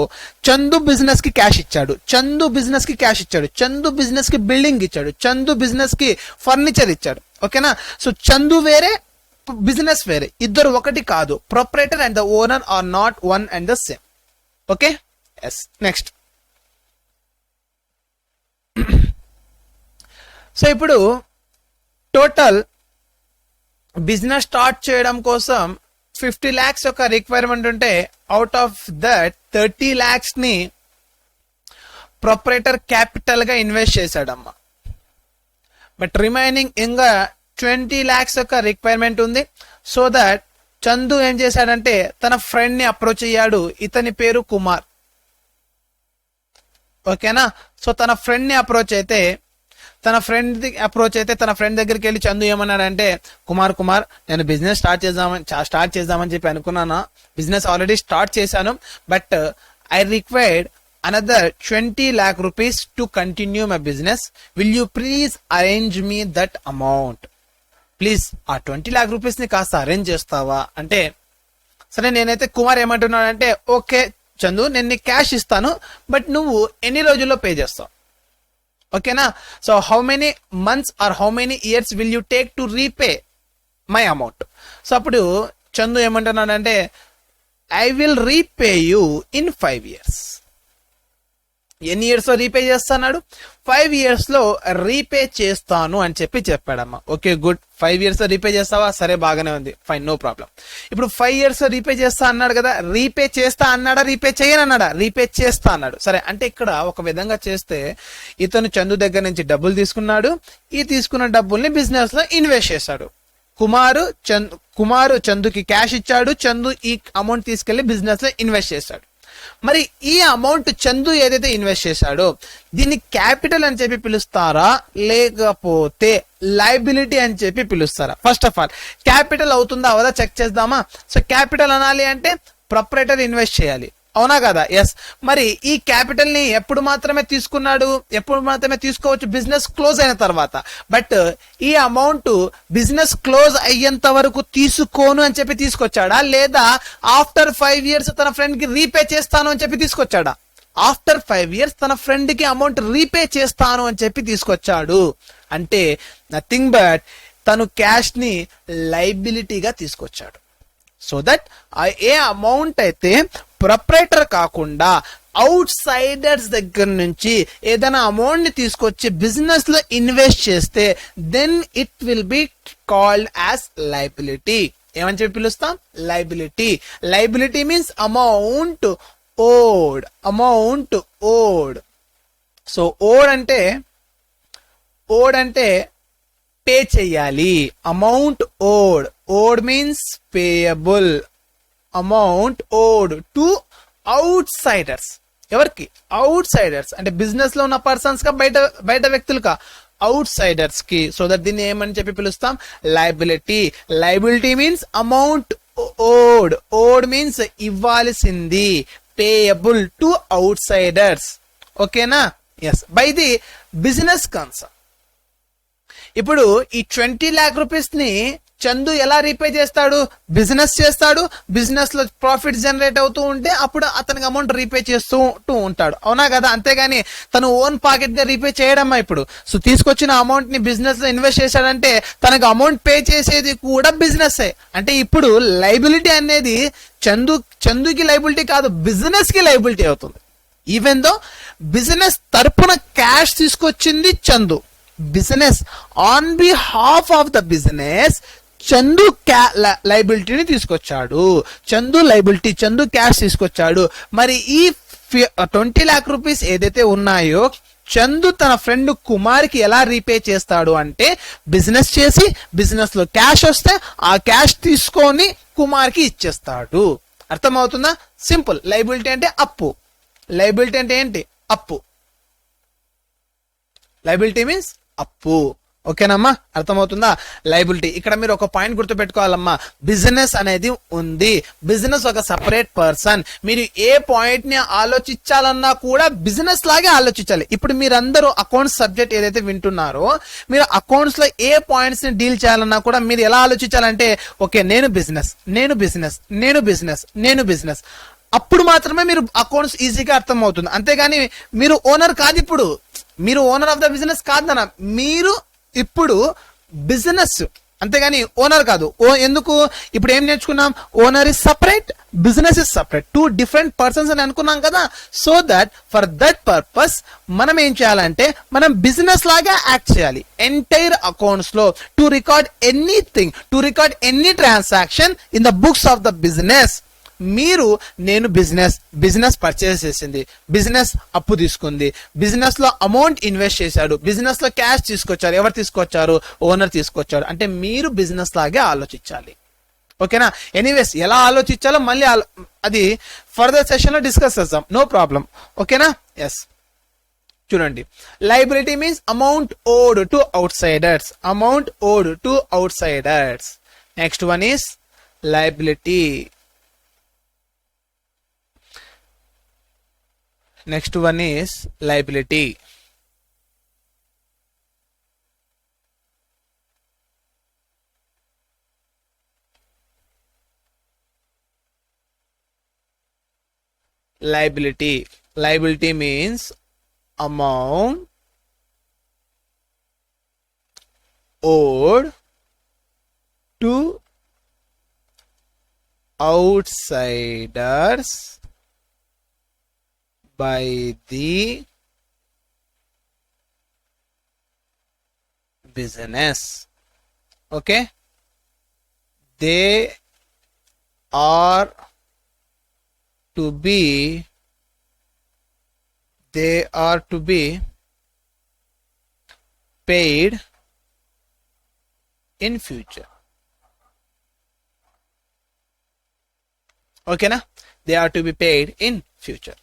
Speaker 1: చందు బిజినెస్ కి క్యాష్ ఇచ్చాడు, చందు బిజినెస్ కి క్యాష్ ఇచ్చాడు, చందు బిజినెస్ కి బిల్డింగ్ ఇచ్చాడు, చందు బిజినెస్ కి ఫర్నిచర్ ఇచ్చాడు. ఓకేనా? సో చందు వేరే, బిజినెస్ వేరే, ఇద్దరు ఒకటి కాదు. Proprietor and the owner are not one and the same. Okay? Yes. Next. So ఇప్పుడు టోటల్ బిజినెస్ స్టార్ట్ చేయడం కోసం 50 lakhs యొక్క రిక్వైర్మెంట్ ఉంటే, అవుట్ ఆఫ్ దట్ 30 lakhs ని ప్రొపరేటర్ క్యాపిటల్ గా ఇన్వెస్ట్ చేశాడమ్మా. బట్ రిమైనింగ్ ఇంకా 20 lakhs యొక్క రిక్వైర్మెంట్ ఉంది. సో దట్ చందు ఏం చేశాడంటే తన ఫ్రెండ్ ని అప్రోచ్ అయ్యాడు. ఇతని పేరు కుమార్. ఓకేనా? సో తన ఫ్రెండ్ ని అప్రోచ్ అయితే తన ఫ్రెండ్ దగ్గరికి వెళ్ళి చందు ఏమన్నాడంటే, కుమార్ నేను బిజినెస్ స్టార్ట్ చేద్దామని చెప్పి అనుకున్నాను. బిజినెస్ ఆల్రెడీ స్టార్ట్ చేశాను, but I required another 20 lakh rupees to continue my business. Will you please arrange me that amount? Please ఆ 20 lakh rupees ని కాస్త అరేంజ్ చేస్తావా అంటే, సరే నేనైతే కుమార్ ఏమంటున్నాడంటే, ఓకే చందు నేను నీకు క్యాష్ ఇస్తాను, బట్ నువ్వు ఎన్ని రోజుల్లో పే చేస్తావు? ఓకేనా? So how many months or how many years will you take to repay my amount? So అప్పుడు చందు ఏమంటున్నాడంటే, I will repay you in 5 years. ఎన్ని ఇయర్స్ లో రీపే చేస్తాడు? 5 years లో రీపే చేస్తాను అని చెప్పాడమ్మా. Okay good. 5 years లో రీపే చేస్తావా? సరే బాగానే ఉంది, ఫైన్, నో ప్రాబ్లం. ఇప్పుడు 5 years లో రీపే చేస్తా అన్నాడు కదా, రీపే చేస్తా అన్నాడా, రీపే చేయనన్నాడా? రీపే చేస్తా అన్నాడు. సరే, అంటే ఇక్కడ ఒక విధంగా చేస్తే ఇతను చందు దగ్గర నుంచి డబ్బులు తీసుకున్నాడు, ఈ తీసుకున్న డబ్బుల్ని బిజినెస్ లో ఇన్వెస్ట్ చేశాడు. కుమారు చందుకి క్యాష్ ఇచ్చాడు, చందు ఈ అమౌంట్ తీసుకెళ్లి బిజినెస్ లో ఇన్వెస్ట్ చేశాడు. మరి ఈ అమౌంట్ చందు ఏదైతే ఇన్వెస్ట్ చేశాడో దీన్ని క్యాపిటల్ అని చెప్పి పిలుస్తారా, లేకపోతే లైబిలిటీ అని చెప్పి పిలుస్తారా? ఫస్ట్ ఆఫ్ ఆల్ క్యాపిటల్ అవుతుందా అవదా చెక్ చేద్దామా? సో క్యాపిటల్ అనాలి అంటే ప్రొపరేటర్ ఇన్వెస్ట్ చేయాలి, అవునా కదా? ఎస్. మరి ఈ క్యాపిటల్ ని ఎప్పుడు మాత్రమే తీసుకోవచ్చు? బిజినెస్ క్లోజ్ అయిన తర్వాత. బట్ ఈ అమౌంట్ బిజినెస్ క్లోజ్ అయ్యేంత వరకు తీసుకోను అని చెప్పి తీసుకొచ్చాడా, లేదా ఆఫ్టర్ 5 years తన ఫ్రెండ్ కి రీపే చేస్తాను అని చెప్పి తీసుకొచ్చాడా? ఆఫ్టర్ 5 years తన ఫ్రెండ్ కి అమౌంట్ రీపే చేస్తాను అని చెప్పి తీసుకొచ్చాడు. అంటే నథింగ్ బట్ తను క్యాష్ ని లైబిలిటీగా తీసుకొచ్చాడు. సో దట్ ఏ అమౌంట్ అయితే ప్రొపరేటర్ కాకుండా అవుట్ సైడర్స్ దగ్గర నుంచి ఏదైనా అమౌంట్ ని తీసుకొచ్చి బిజినెస్ లో ఇన్వెస్ట్ చేస్తే then it will be called as liability. ఏమని చెప్పి పిలుస్తాం? Liability. Liability means amount owed. So owed అంటే పే చెయ్యాలి. Amount owed means payable. Amount owed to outsiders. ఎవరికి? అవుట్ సైడర్స్ అంటే బిజినెస్ లో ఉన్న పర్సన్స్ కా, బయట బయట వ్యక్తులుగా? అవుట్ సైడర్స్ కి. సో దట్ దీన్ని ఏమని చెప్పి పిలుస్తాం? Liability. Liability means amount owed. Owed means ఇవ్వాల్సింది. Payable to outsiders. ఓకేనా? Yes, by the business concern. ఇప్పుడు ఈ 20 lakh రూపీస్ ని చందు ఎలా రీపే చేస్తాడు? బిజినెస్ చేస్తాడు. బిజినెస్ లో ప్రాఫిట్ జనరేట్ అవుతూ ఉంటే అప్పుడు అతనికి అమౌంట్ రీపే చేస్తూ ఉంటాడు. అవునా కదా? అంతేగాని తను ఓన్ పాకెట్ గా రీపే చేయడమ్మా. ఇప్పుడు సో తీసుకొచ్చిన అమౌంట్ ని బిజినెస్ లో ఇన్వెస్ట్ చేశాడంటే తనకు అమౌంట్ పే చేసేది కూడా బిజినెస్. అంటే ఇప్పుడు లైబిలిటీ అనేది చందుకి లైబిలిటీ కాదు, బిజినెస్ కి లైబిలిటీ అవుతుంది. ఈవెన్ దో బిజినెస్ తరపున క్యాష్ తీసుకొచ్చింది Chandu. Business on behalf of the business Chandu లైబిలిటీని తీసుకొచ్చాడు. చందు లైబిలిటీ, చందు క్యాష్ తీసుకొచ్చాడు. మరి ఈ 20 lakh రూపీస్ ఏదైతే ఉన్నాయో చందు తన ఫ్రెండ్ కుమార్కి ఎలా రీపే చేస్తాడు అంటే బిజినెస్ చేసి బిజినెస్ లో క్యాష్ వస్తే ఆ క్యాష్ తీసుకొని కుమార్కి ఇచ్చేస్తాడు. అర్థమవుతుందా? సింపుల్. లైబిలిటీ అంటే అప్పు. లైబిలిటీ అంటే ఏంటి? అప్పు. లైబిలిటీ మీన్స్ అప్పు. ఓకేనమ్మా? అర్థమవుతుందా? లైబిలిటీ. ఇక్కడ మీరు ఒక పాయింట్ గుర్తుపెట్టుకోవాలమ్మా. బిజినెస్ అనేది ఉంది. బిజినెస్ ఒక సపరేట్ పర్సన్. మీరు ఏ పాయింట్ ని ఆలోచించాలన్నా కూడా బిజినెస్ లాగే ఆలోచించాలి. ఇప్పుడు మీరందరూ అకౌంట్స్ సబ్జెక్ట్ ఏదైతే వింటున్నారో మీరు అకౌంట్స్ లో ఏ పాయింట్స్ ని డీల్ చేయాలన్నా కూడా మీరు ఎలా ఆలోచించాలంటే ఓకే, నేను బిజినెస్, నేను బిజినెస్, నేను బిజినెస్, నేను బిజినెస్. అప్పుడు మాత్రమే మీరు అకౌంట్స్ ఈజీగా అర్థం అవుతుంది. అంతేగాని మీరు ఓనర్ కాదు. ఇప్పుడు మీరు ఓనర్ ఆఫ్ ద బిజినెస్ కాదన్న, మీరు ఇప్పుడు బిజినెస్, అంతేగాని ఓనర్ కాదు. ఎందుకు? ఇప్పుడు ఏం నేర్చుకున్నాం? Owner is separate, business is separate, 2 different persons అని అనుకున్నాం కదా. So that for that purpose మనం ఏం చేయాలంటే మనం బిజినెస్ లాగా యాక్ట్ చేయాలి ఎంటైర్ అకౌంట్స్ లో. To record anything, to record any transaction in the books of the business. మీరు నేను బిజినెస్ పర్చేస్ చేసింది, బిజినెస్ అప్పు తీసుకుంది, బిజినెస్ లో అమౌంట్ ఇన్వెస్ట్ చేశాడు, బిజినెస్ లో క్యాష్ తీసుకొచ్చారు. ఎవరు తీసుకొచ్చారు? ఓనర్ తీసుకొచ్చాడు. అంటే మీరు బిజినెస్ లాగే ఆలోచించాలి. ఓకేనా? ఎనీవేస్ ఎలా ఆలోచించాలో మళ్ళీ అది ఫర్దర్ సెషన్ లో డిస్కస్ చేద్దాం. No problem. ఓకేనా? ఎస్, చూడండి. Liability means amount owed to outsiders. Amount owed to outsiders. Next one is liability. Next one is liability. Liability. Liability means amount owed to outsiders by the business. Okay, they are to be paid in future. ఓకేనా? They are to be paid in future.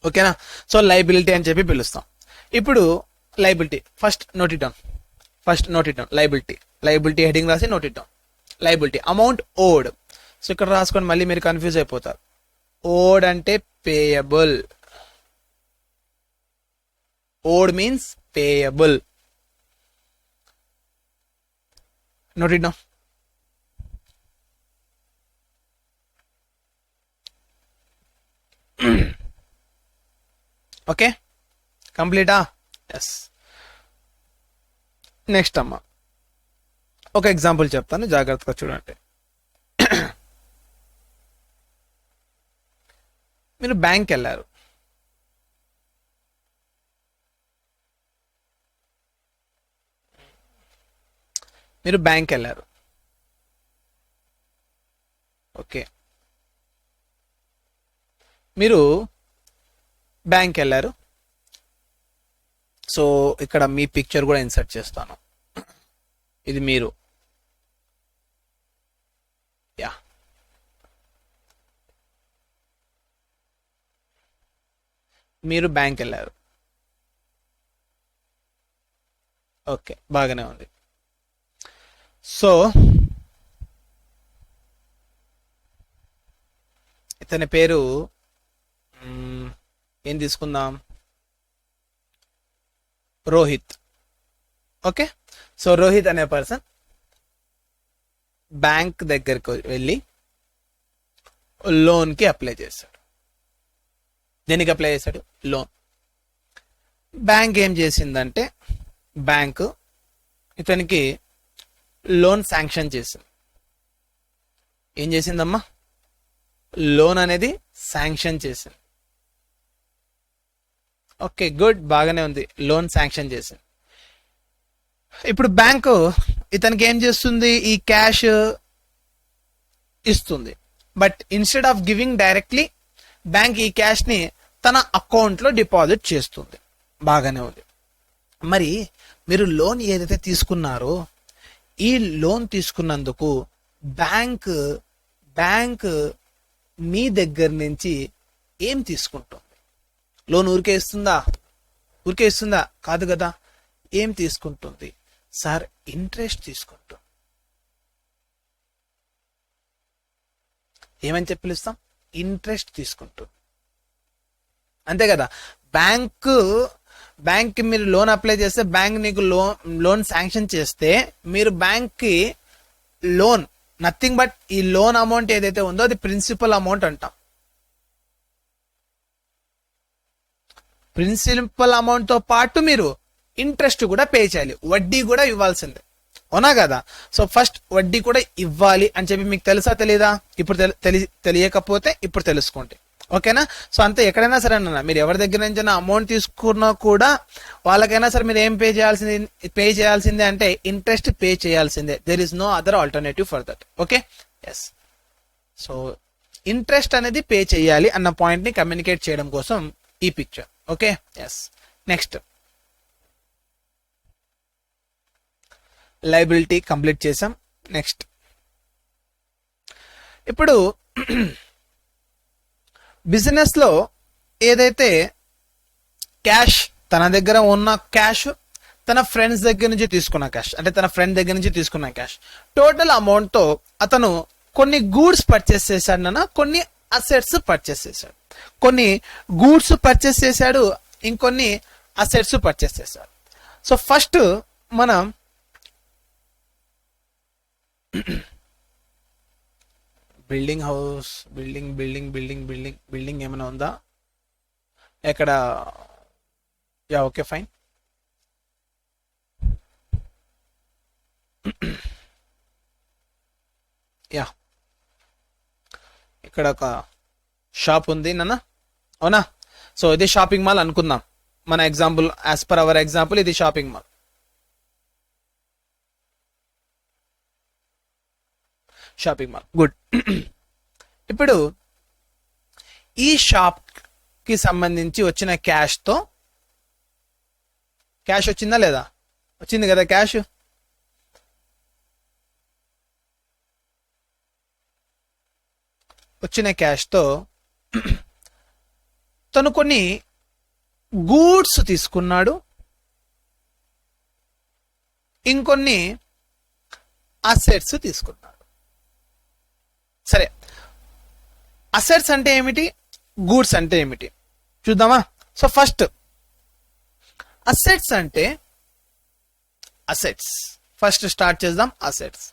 Speaker 1: ఓకేనా? So liability అని చెప్పి పిలుస్తాం. ఇప్పుడు liability first note it down. Liability heading రాసి note it down. Liability amount owed. So ఇక్కడ రాసుకొని మళ్ళీ మీరు కన్ఫ్యూజ్ అయిపోతారు. ఓడ్ అంటే payable. Owed means payable. Note it down. Okay, కంప్లీటా? ఎస్. నెక్స్ట్ అమ్మా ఒక ఎగ్జాంపుల్ చెప్తాను, జాగ్రత్తగా చూడండి. మీరు బ్యాంక్ వెళ్ళారు. ఓకే, మీరు బ్యాంక్ వెళ్ళారు. సో ఇక్కడ మీ పిక్చర్ కూడా ఇన్సర్ట్ చేస్తాను. ఇది మీరు. యా, మీరు బ్యాంక్ వెళ్ళారు. ఓకే, బాగానే ఉంది. సో ఇతని పేరు ఏం తీసుకుందాం, రోహిత్. ఓకే, సో రోహిత్ అనే పర్సన్ బ్యాంక్ దగ్గరికి వెళ్ళి లోన్కి అప్లై చేశాడు. దేనికి అప్లై చేశాడు? లోన్. బ్యాంక్ ఏం చేసిందంటే, బ్యాంకు ఇతనికి లోన్ శాంక్షన్ చేసింది. ఏం చేసిందమ్మా? లోన్ అనేది శాంక్షన్ చేసింది. ఓకే, గుడ్, బాగానే ఉంది. లోన్ శాంక్షన్ చేసింది. ఇప్పుడు బ్యాంకు ఇతనికి ఏం చేస్తుంది? ఈ క్యాష్ ఇస్తుంది. But instead of giving directly, bank ఈ క్యాష్ని తన అకౌంట్లో డిపాజిట్ చేస్తుంది. బాగానే ఉంది. మరి మీరు లోన్ ఏదైతే తీసుకున్నారో, ఈ లోన్ తీసుకున్నందుకు బ్యాంక్ మీ దగ్గర నుంచి ఏం తీసుకుంటుంది? లోన్ ఊరికే ఇస్తుందా? కాదు కదా. ఏం తీసుకుంటుంది సార్? ఇంట్రెస్ట్ తీసుకుంటుంది. ఏమని చెప్పి పిలుస్తాం? ఇంట్రెస్ట్ తీసుకుంటుంది. అంతే కదా. బ్యాంక్ మీరు లోన్ అప్లై చేస్తే, బ్యాంక్ నీకు లోన్ శాంక్షన్ చేస్తే, మీరు బ్యాంక్కి లోన్ నథింగ్ బట్ ఈ లోన్ అమౌంట్ ఏదైతే ఉందో అది ప్రిన్సిపల్ అమౌంట్ అంటాం. ప్రిన్సిపల్ అమౌంట్ తో పాటు మీరు ఇంట్రెస్ట్ కూడా పే చేయాలి, వడ్డీ కూడా ఇవ్వాల్సిందే, అవునా కదా. సో ఫస్ట్ వడ్డీ కూడా ఇవ్వాలి అని చెప్పి మీకు తెలుసా తెలీదా? ఇప్పుడు తెలియకపోతే ఇప్పుడు తెలుసుకోండి, ఓకేనా. సో అంతే, ఎక్కడైనా సరే అన్న మీరు ఎవరి దగ్గర నుంచి అమౌంట్ తీసుకున్నా కూడా వాళ్ళకైనా సరే మీరు ఏం పే చేయాల్సిందే అంటే ఇంట్రెస్ట్ పే చేయాల్సిందే. There is no other alternative for that. Okay, yes. So interest అనేది పే చేయాలి అన్న పాయింట్ ని కమ్యూనికేట్ చేయడం కోసం ఈ picture. Okay, yes. Next, liability complete చేసాం. నెక్స్ట్, ఇప్పుడు బిజినెస్ లో ఏదైతే క్యాష్, తన దగ్గర ఉన్న క్యాష్, తన ఫ్రెండ్స్ దగ్గర నుంచి తీసుకున్న క్యాష్, అంటే తన ఫ్రెండ్ దగ్గర నుంచి తీసుకున్న క్యాష్, టోటల్ అమౌంట్ తో అతను కొన్ని గూడ్స్ పర్చేస్ చేశాడు, కొన్ని అసెట్స్ పర్చేస్ చేశాడు. కొన్ని గూడ్స్ పర్చేస్ చేశాడు, ఇంకొన్ని అసెట్స్ పర్చేస్ చేశాడు. సో ఫస్ట్ మనం బిల్డింగ్ హౌస్, బిల్డింగ్ ఏమైనా ఉందా ఎక్కడ? Yeah, okay, fine. యా, ఇక్కడ ఒక షాప్ ఉంది నాన్న, అవునా. సో ఇది షాపింగ్ మాల్ అనుకుందాం. మన example, as per our example, ఇది షాపింగ్ మాల్. గుడ్. ఇప్పుడు ఈ షాప్ కి సంబంధించి వచ్చిన క్యాష్ వచ్చిందా లేదా? వచ్చింది కదా క్యాష్. వచ్చిన క్యాష్ తో తను కొన్ని గూడ్స్ తీసుకున్నాడు, ఇంకొన్ని అసెట్స్ తీసుకున్నాడు. సరే, అసెట్స్ అంటే ఏమిటి, గూడ్స్ అంటే ఏమిటి చూద్దామా. సో ఫస్ట్ అసెట్స్ అంటే, ఫస్ట్ స్టార్ట్ చేద్దాం. Assets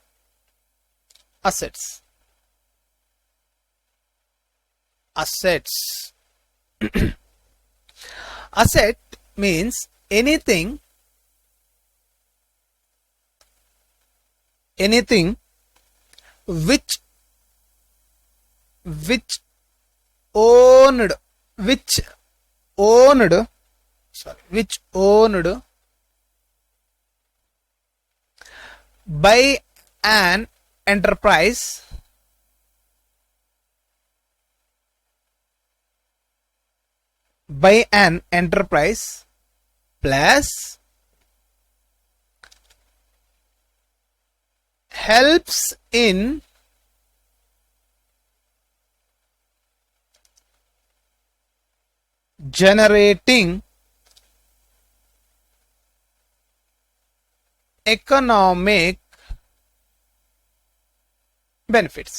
Speaker 1: asset means anything which owned by an enterprise plus helps in generating economic benefits.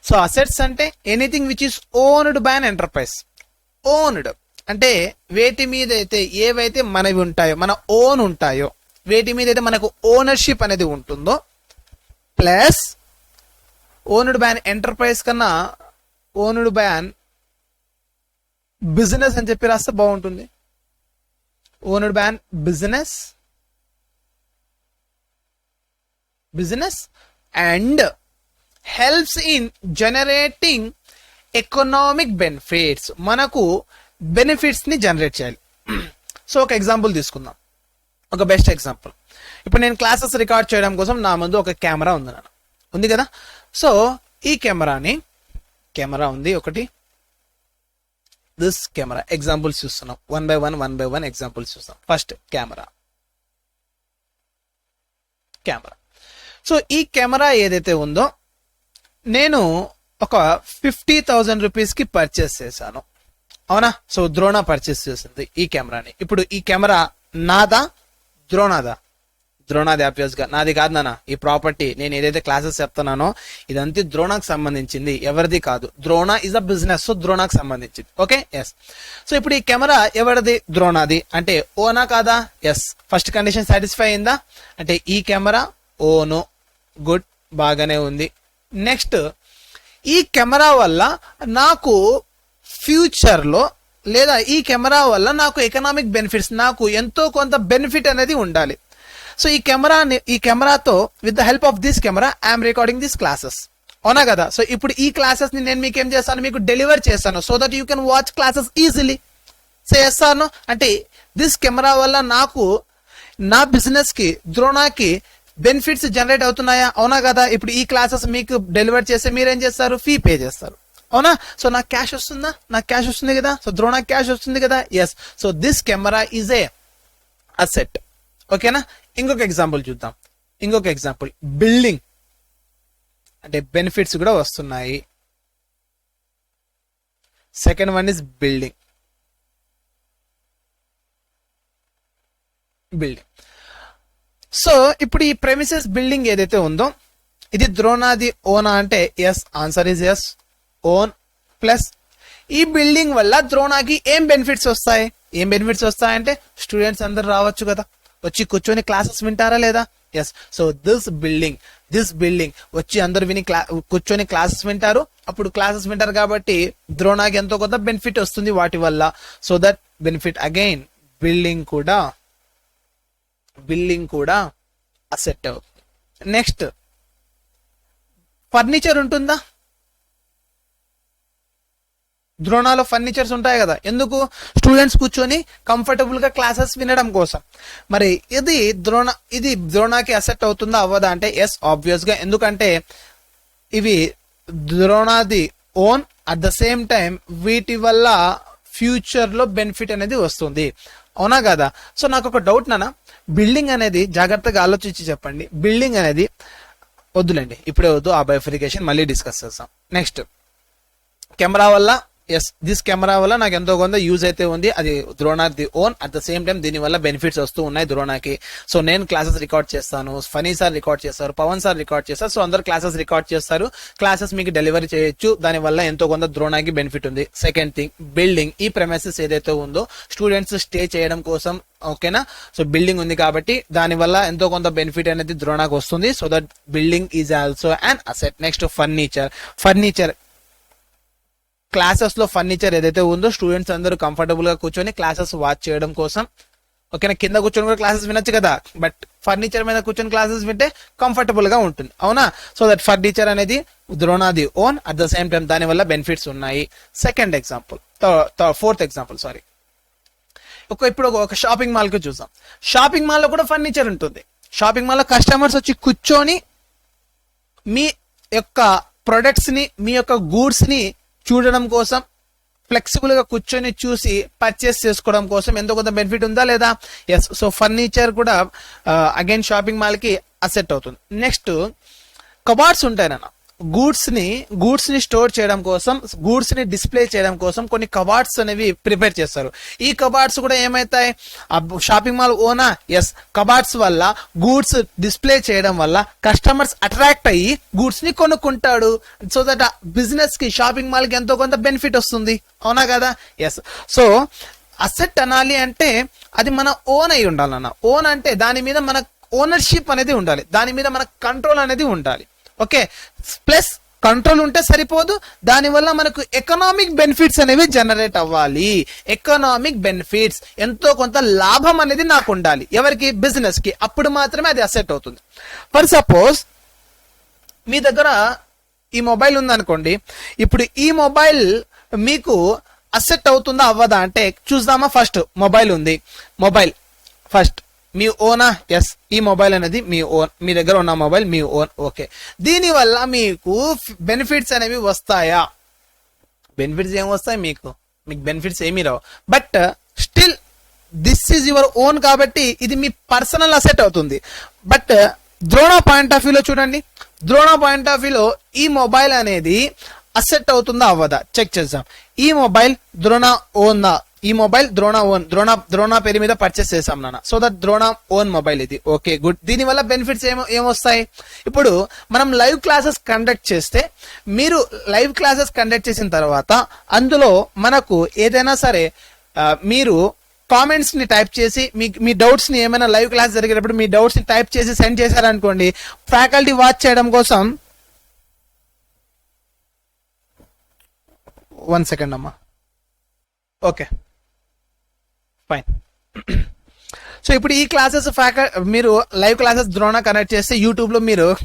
Speaker 1: So assets అంటే anything which is owned by an enterprise. Owned అంటే వేటి మీద అయితే ఏవైతే మనవి ఉంటాయో, మన ఓన్ ఉంటాయో, వేటి మీద అయితే మనకు ఓనర్షిప్ అనేది ఉంటుందో, plus owned by an enterprise కన్నా ఓన్డ్ బై అన్ బిజినెస్ అని చెప్పి రాస్తే బాగుంటుంది. Owned by an business and helps in generating economic benefits. మనకు బెనిఫిట్స్ ని జనరేట్ చేయాలి. సో ఒక ఎగ్జాంపుల్ తీసుకుందాం, ఒక బెస్ట్ ఎగ్జాంపుల్. ఇప్పుడు నేను క్లాసెస్ రికార్డ్ చేయడం కోసం నా ముందు ఒక కెమెరా ఉంది కదా. సో ఈ కెమెరా ఉంది ఒకటి. దిస్ కెమెరా ఎగ్జాంపుల్స్ చూస్తున్నాం, వన్ బై వన్ ఎగ్జాంపుల్స్ చూస్తాం. First camera. సో ఈ కెమెరా ఏదైతే ఉందో నేను ఒక 50,000 రూపీస్కి పర్చేస్ చేశాను, అవునా. సో ద్రోణ పర్చేస్ చేసింది ఈ కెమెరాని. ఇప్పుడు ఈ కెమెరా నాదా ద్రోణాది ఆబ్వియస్ గా. నాది కాదు నాన్న ఈ ప్రాపర్టీ. నేను ఏదైతే క్లాసెస్ చెప్తున్నానో ఇదంతా ద్రోణకు సంబంధించింది, ఎవరిది కాదు. Drona is a business, so ద్రోణకు సంబంధించింది. Okay, yes. సో ఇప్పుడు ఈ కెమెరా ఎవరిది? ద్రోణాది. అంటే ఓనా కాదా? ఎస్. ఫస్ట్ కండిషన్ సాటిస్ఫై అయిందా? అంటే ఈ కెమెరా ఓను, గుడ్, బాగానే ఉంది. నెక్స్ట్, ఈ కెమెరా వల్ల నాకు ఫ్యూచర్లో లేదా ఈ కెమెరా వల్ల నాకు ఎకనామిక్ బెనిఫిట్స్, నాకు ఎంతో కొంత బెనిఫిట్ అనేది ఉండాలి. సో ఈ కెమెరాతో with the help of this camera I'm recording this classes, అవునా కదా. సో ఇప్పుడు ఈ క్లాసెస్ ని నేను మీకు ఏం చేస్తాను, మీకు డెలివర్ చేస్తాను, so that you can watch classes easily. So చేస్తాను అంటే దిస్ కెమెరా వల్ల నాకు నా బిజినెస్ కి, ద్రోణాకి బెనిఫిట్స్ జనరేట్ అవుతున్నాయా, అవునా కదా. ఇప్పుడు ఈ క్లాసెస్ మీకు డెలివర్ చేస్తే మీరేం చేస్తారు, ఫీ పే చేస్తారు, అవునా. సో నాకు క్యాష్ వస్తుందా? నాకు క్యాష్ వస్తుంది కదా. సో ద్రోణ క్యాష్ వస్తుంది కదా. Yes. So this camera is a asset, ఓకేనా. ఇంకొక ఎగ్జాంపుల్ చూద్దాం. బిల్డింగ్ అంటే బెనిఫిట్స్ కూడా వస్తున్నాయి. Second one is building. So ఇప్పుడు ఈ ప్రెమిసెస్ బిల్డింగ్ ఏదైతే ఉందో ఇది ద్రోణాది ఓనా అంటే yes, answer is yes, own. Plus ఈ బిల్డింగ్ వల్ల ద్రోణాకి ఏం బెనిఫిట్స్ వస్తాయంటే స్టూడెంట్స్ అందరు రావచ్చు కదా, వచ్చి కూర్చొని క్లాసెస్ వింటారా లేదా? ఎస్. సో దిస్ బిల్డింగ్ వచ్చి అందరు విని కూర్చొని క్లాసెస్ వింటారు. అప్పుడు క్లాసెస్ వింటారు కాబట్టి ద్రోణాకి ఎంతో కొంత బెనిఫిట్ వస్తుంది వాటి వల్ల. So that benefit again building కూడా అసెట్ అవుతుంది. నెక్స్ట్, ఫర్నిచర్ ఉంటుందా? ద్రోణాలో ఫర్నిచర్స్ ఉంటాయి కదా. ఎందుకు? స్టూడెంట్స్ కూర్చొని కంఫర్టబుల్ గా క్లాసెస్ వినడం కోసం. మరి ఇది ద్రోణాకి అసెట్ అవుతుందా అవ్వదా అంటే ఎస్, ఆబ్వియస్ గా. ఎందుకంటే ఇవి ద్రోణాది own, at the same time వీటి వల్ల ఫ్యూచర్ లో బెనిఫిట్ అనేది వస్తుంది, అవునా కదా. సో నాకు ఒక డౌట్ నాన్న, బిల్డింగ్ అనేది జాగ్రత్తగా ఆలోచించి చెప్పండి. బిల్డింగ్ అనేది వద్దులేండి, ఇప్పుడే వద్దు, ఆ బైఫికేషన్ మళ్ళీ డిస్కస్ చేస్తాం. నెక్స్ట్, కెమెరా వల్ల ఎస్, దిస్ కెమెరా వల్ల నాకు ఎంతో కొంత యూజ్ అయితే ఉంది, అది ద్రోణాది own. At the same time దీని వల్ల బెనిఫిట్స్ వస్తూ ఉన్నాయి ద్రోణాకి. సో నేను క్లాసెస్ రికార్డ్ చేస్తాను, ఫనీ సార్ రికార్డ్ చేస్తారు, పవన్ సార్ రికార్డ్ చేస్తారు. సో అందరు క్లాసెస్ రికార్డ్ చేస్తారు, క్లాసెస్ మీకు డెలివరీ చేయొచ్చు, దాని వల్ల ఎంతో కొంత ద్రోణాకి బెనిఫిట్ ఉంది. Second thing, building. ఈ ప్రెమిసెస్ ఏదైతే ఉందో స్టూడెంట్స్ స్టే చేయడం కోసం, ఓకేనా. సో బిల్డింగ్ ఉంది కాబట్టి దాని వల్ల ఎంతో కొంత బెనిఫిట్ అనేది ద్రోణాకి వస్తుంది. So that building is also an asset. Next, furniture. Classes లో ఫర్నిచర్ ఏదైతే ఉందో స్టూడెంట్స్ అందరూ కంఫర్టబుల్ గా కూర్చొని క్లాసెస్ వాచ్ చేయడం కోసం, ఓకేనా. కింద కూర్చొని కూడా క్లాసెస్ వినొచ్చు కదా, బట్ ఫర్నిచర్ మీద కూర్చొని క్లాసెస్ వింటే కంఫర్టబుల్ గా ఉంటుంది, అవునా. సో దట్ ఫర్నిచర్ అనేది ద్రోణాది own, at the same time దాని వల్ల బెనిఫిట్స్ ఉన్నాయి. ఫోర్త్ ఎగ్జాంపుల్ ఇప్పుడు ఒక షాపింగ్ మాల్ కి చూసాం. షాపింగ్ మాల్ లో కూడా ఫర్నిచర్ ఉంటుంది. షాపింగ్ మాల్ లో కస్టమర్స్ వచ్చి కూర్చొని మీ యొక్క ప్రొడక్ట్స్ ని, మీ యొక్క గూడ్స్ ని చూడడం కోసం, ఫ్లెక్సిబుల్ గా కూర్చొని చూసి పర్చేస్ చేసుకోవడం కోసం ఎంతో కొంత బెనిఫిట్ ఉందా లేదా? ఎస్. సో ఫర్నిచర్ కూడా అగైన్ షాపింగ్ మాల్ కి అసెట్ అవుతుంది. నెక్స్ట్, కబార్డ్స్ ఉంటాయి నాన్న. గూడ్స్ ని స్టోర్ చేయడం కోసం, గూడ్స్ ని డిస్ప్లే చేయడం కోసం కొన్ని కబార్డ్స్ అనేవి ప్రిపేర్ చేస్తారు. ఈ కబార్డ్స్ కూడా ఏమైతాయి, షాపింగ్ మాల్ ఓనా, ఎస్, కబార్డ్స్ వల్ల గూడ్స్ డిస్ప్లే చేయడం వల్ల కస్టమర్స్ అట్రాక్ట్ అయ్యి గూడ్స్ ని కొనుక్కుంటాడు. సో దట్ బిజినెస్ కి, షాపింగ్ మాల్ కి ఎంతో కొంత బెనిఫిట్ వస్తుంది, అవునా కదా? ఎస్. సో అసెట్ అనాలి అంటే అది మన ఓన్ అయి ఉండాలన్న. ఓన్ అంటే దాని మీద మన ఓనర్షిప్ అనేది ఉండాలి, దాని మీద మన కంట్రోల్ అనేది ఉండాలి. ఓకే, ప్లస్ కంట్రోల్ ఉంటే సరిపోదు, దానివల్ల మనకు ఎకనామిక్ బెనిఫిట్స్ అనేవి జనరేట్ అవ్వాలి. ఎకనామిక్ బెనిఫిట్స్, ఎంతో కొంత లాభం అనేది నాకు ఉండాలి. ఎవరికి? బిజినెస్ కి. అప్పుడు మాత్రమే అది అసెట్ అవుతుంది. ఫర్ సపోజ్ మీ దగ్గర ఈ మొబైల్ ఉందనుకోండి, ఇప్పుడు ఈ మొబైల్ మీకు అసెట్ అవుతుందా అవ్వదా అంటే చూద్దామా. ఫస్ట్ మొబైల్ ఉంది, మొబైల్ ఫస్ట్ మీ ఓనా? ఎస్, ఈ మొబైల్ అనేది మీ ఓన్, మీ దగ్గర ఉన్న మొబైల్ మీ ఓన్. ఓకే, దీనివల్ల మీకు బెనిఫిట్స్ అనేవి వస్తాయా? బెనిఫిట్స్ ఏమి వస్తాయి మీకు బెనిఫిట్స్ ఏమీ రావు. But still this is your own కాబట్టి ఇది మీ పర్సనల్ అసెట్ అవుతుంది. బట్ ద్రోణ పాయింట్ ఆఫ్ వ్యూలో చూడండి, ద్రోణ పాయింట్ ఆఫ్ వ్యూలో ఈ మొబైల్ అనేది అసెట్ అవుతుందా అవ్వదా చెక్ చేద్దాం. ఈ మొబైల్ ద్రోణ ఓన్, ఈ మొబైల్ ద్రోణ ఓన్, ద్రోణ పేరు మీద పర్చేస్ చేసాం నాన్న. So that Drona own mobile ఇది. Okay, good. దీని వల్ల బెనిఫిట్స్ ఏమొస్తాయి? ఇప్పుడు మనం లైవ్ క్లాసెస్ కండక్ట్ చేస్తే, మీరు లైవ్ క్లాసెస్ కండక్ట్ చేసిన తర్వాత అందులో మనకు ఏదైనా సరే మీరు కామెంట్స్ ని టైప్ చేసి మీ డౌట్స్ ని, ఏమైనా లైవ్ క్లాస్ జరిగేటప్పుడు మీ డౌట్స్ ని టైప్ చేసి సెండ్ చేశారనుకోండి, ఫ్యాకల్టీ వాచ్ చేయడం కోసం 1 సెకండ్ అమ్మా. Okay, fine. సో ఇప్పుడు ఈ క్లాసెస్ మీరు లైవ్ క్లాసెస్ ద్రోణ కనెక్ట్ చేస్తే యూట్యూబ్ లో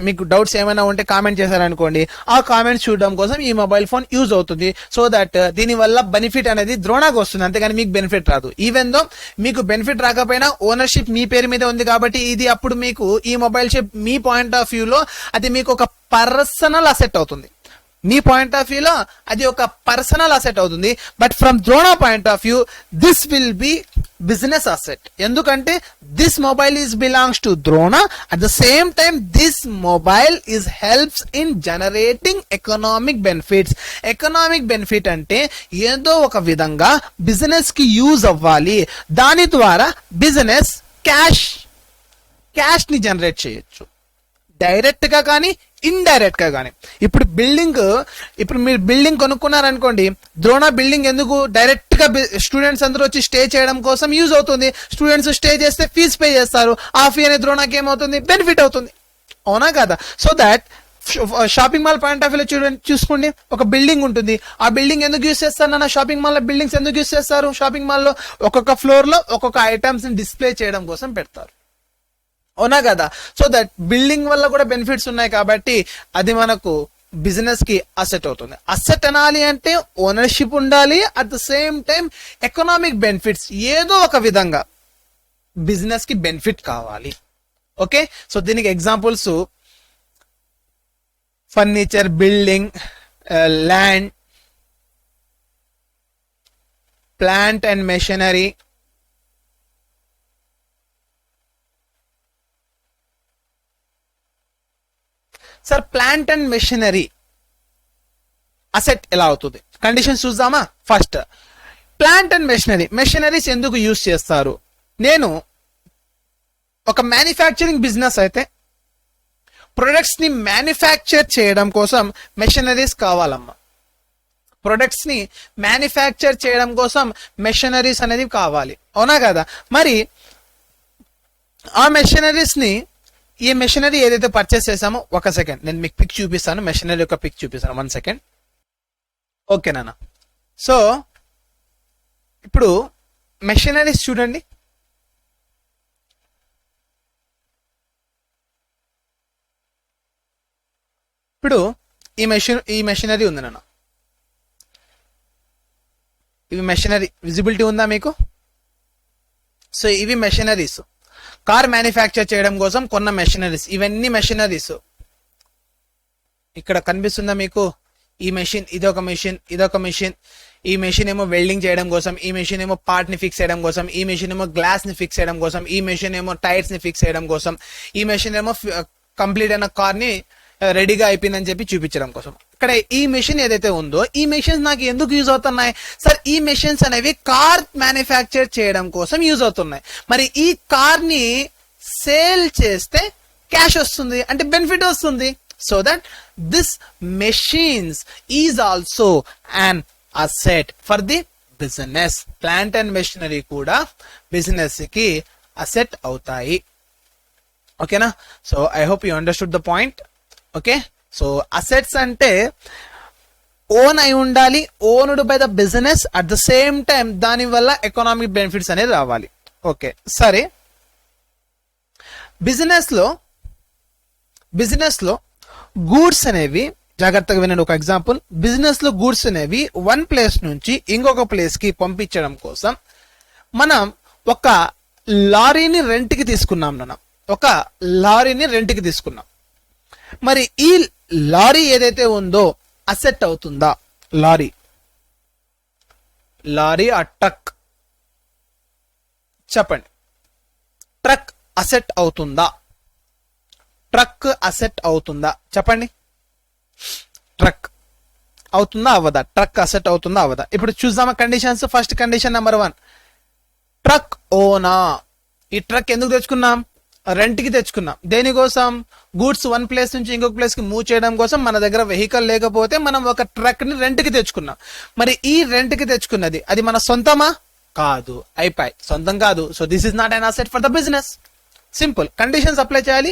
Speaker 1: మీకు డౌట్స్ ఏమైనా ఉంటే కామెంట్ చేశారనుకోండి, ఆ కామెంట్స్ చూడడం కోసం ఈ మొబైల్ ఫోన్ యూజ్ అవుతుంది. సో దట్ దీని వల్ల బెనిఫిట్ అనేది ద్రోణకు వస్తుంది, అంతేగాని మీకు బెనిఫిట్ రాదు. ఈవెన్ దో మీకు బెనిఫిట్ రాకపోయినా ఓనర్షిప్ మీ పేరు మీద ఉంది కాబట్టి ఇది అప్పుడు మీకు ఈ mobile ship me point of వ్యూలో అది మీకు ఒక పర్సనల్ అసెట్ అవుతుంది. మీ పాయింట్ ఆఫ్ వ్యూలో అది ఒక పర్సనల్ అసెట్ అవుతుంది. But from Drona point of view this will be business asset. ఎందుకంటే this mobile is belongs to Drona, at the same time this mobile is helps in generating economic benefits. Economic benefit అంటే ఏదో ఒక విధంగా business కి use అవ్వాలి, దాని ద్వారా business cash ని జనరేట్ చేయొచ్చు, డైరెక్ట్ గా కానీ ఇండైరెక్ట్ గా కానీ. ఇప్పుడు మీరు బిల్డింగ్ కొనుక్కున్నారనుకోండి, ద్రోణ బిల్డింగ్ ఎందుకు డైరెక్ట్ గా స్టూడెంట్స్ అందరూ వచ్చి స్టే చేయడం కోసం యూజ్ అవుతుంది. స్టూడెంట్స్ స్టే చేస్తే ఫీజ్ పే చేస్తారు, ఆ ఫీ అనేది ద్రోణకి ఏమవుతుంది, బెనిఫిట్ అవుతుంది, అవునా కదా? So that shopping mall point of view చూసుకోండి, ఒక బిల్డింగ్ ఉంటుంది, ఆ బిల్డింగ్ ఎందుకు యూజ్ చేస్తారు నాన్న? షాపింగ్ మాల్ లో బిల్డింగ్స్ ఎందుకు యూజ్ చేస్తారు? షాపింగ్ మాల్ లో ఒక్కొక్క ఫ్లోర్ లో ఒక్కొక్క ఐటమ్స్ ని డిస్ప్లే చేయడం కోసం పెడతారు, అవునా కదా? సో దట్ బిల్డింగ్ వల్ల కూడా బెనిఫిట్స్ ఉన్నాయి కాబట్టి అది మనకు బిజినెస్ కి అసెట్ అవుతుంది. అసెట్ అనాలి అంటే ఓనర్షిప్ ఉండాలి, at the same time economic benefits, ఏదో ఒక విధంగా బిజినెస్ కి బెనిఫిట్ కావాలి. ఓకే, సో దీనికి examples furniture, building, land, plant and machinery, sir plant and machinery asset ఎలా అవుతుంది? కండిషన్స్ చూద్దామా. ఫస్ట్ ప్లాంట్ అండ్ మెషినరీస్ ఎందుకు యూజ్ చేస్తారు? నేను ఒక మ్యానుఫ్యాక్చరింగ్ బిజినెస్ అయితే ప్రొడక్ట్స్ ని మ్యానుఫ్యాక్చర్ చేయడం కోసం మెషినరీస్ కావాలమ్మా. ప్రొడక్ట్స్ ని మ్యానుఫ్యాక్చర్ చేయడం కోసం మెషినరీస్ అనేది కావాలి, అవునా కదా? మరి ఆ మెషినరీస్ ని, ఈ మెషినరీ ఏదైతే పర్చేస్ చేసామో, ఒక సెకండ్ నేను మీకు పిక్ చూపిస్తాను, మెషినరీ యొక్క పిక్ చూపిస్తాను, 1 సెకండ్. ఓకే నాన్న. సో ఇప్పుడు మెషినరీస్ చూడండి, ఇప్పుడు ఈ మెషినరీ ఉంది నాన్న, ఇవి మెషినరీ విజిబిలిటీ ఉందా మీకు? సో ఇవి మెషినరీస్, కార్ మ్యానుఫ్యాక్చర్ చేయడం కోసం కొన్న మెషినరీస్, ఇవన్నీ మెషినరీస్. ఇక్కడ కనిపిస్తుందా మీకు? ఈ మెషిన్, ఇదొక మెషిన్, ఈ మెషిన్ ఏమో వెల్డింగ్ చేయడం కోసం, ఈ మెషిన్ ఏమో పార్ట్ ని ఫిక్స్ చేయడం కోసం, ఈ మెషిన్ ఏమో గ్లాస్ ని ఫిక్స్ చేయడం కోసం, ఈ మెషిన్ ఏమో టైర్స్ ని ఫిక్స్ చేయడం కోసం, ఈ మెషిన్ ఏమో కంప్లీట్ అయిన కార్ ని రెడీగా అయిపోయిందని చెప్పి చూపించడం కోసం. ఇక్కడ ఈ మెషిన్ ఏదైతే ఉందో ఈ మెషిన్స్ నాకు ఎందుకు యూజ్ అవుతున్నాయి సార్? ఈ మెషిన్స్ అనేవి కార్ మ్యానుఫ్యాక్చర్ చేయడం కోసం యూజ్ అవుతున్నాయి. మరి ఈ కార్ ని సేల్ చేస్తే క్యాష్ వస్తుంది, అంటే బెనిఫిట్ వస్తుంది. So that this machines is also an asset for the business. Plant and machinery కూడా బిజినెస్ కి అసెట్ అవుతాయి. ఓకేనా? So I hope you understood the point. Okay, so assets అంటే ఓన్ అయి ఉండాలి, owned by the business, at the same time దాని వల్ల economic benefits అనేది రావాలి. ఓకే, సరే. బిజినెస్ లో గూడ్స్ అనేవి, జాగ్రత్తగా వినండి ఒక ఎగ్జాంపుల్. బిజినెస్ లో గూడ్స్ అనేవి వన్ ప్లేస్ నుంచి ఇంకొక ప్లేస్ కి పంపించడం కోసం మనం ఒక లారీని రెంట్కి తీసుకున్నాం. మరి ఈ లారీ ఏదైతే ఉందో అసెట్ అవుతుందా? లారీ ఆ ట్రక్, చెప్పండి. ట్రక్ అసెట్ అవుతుందా? చెప్పండి. ట్రక్ అవుతుందా అవ్వదా? ట్రక్ అసెట్ అవుతుందా అవ్వదా? ఇప్పుడు చూద్దామా conditions. First condition number 1, truck ఓనా. ఈ ట్రక్ ఎందుకు తెచ్చుకున్నాం? రెంట్ కి తెచ్చుకున్నాం. దేనికోసం? గూడ్స్ వన్ ప్లేస్ నుంచి ఇంకొక ప్లేస్ కి మూవ్ చేయడం కోసం. మన దగ్గర వెహికల్ లేకపోతే మనం ఒక ట్రక్ ని రెంట్ కి తెచ్చుకున్నాం. మరి ఈ రెంట్ కి తెచ్చుకున్నది అది మన సొంతమా? కాదు, అయిపోయి సొంతం కాదు. So this is not an asset for the business. Simple. Conditions apply చేయాలి.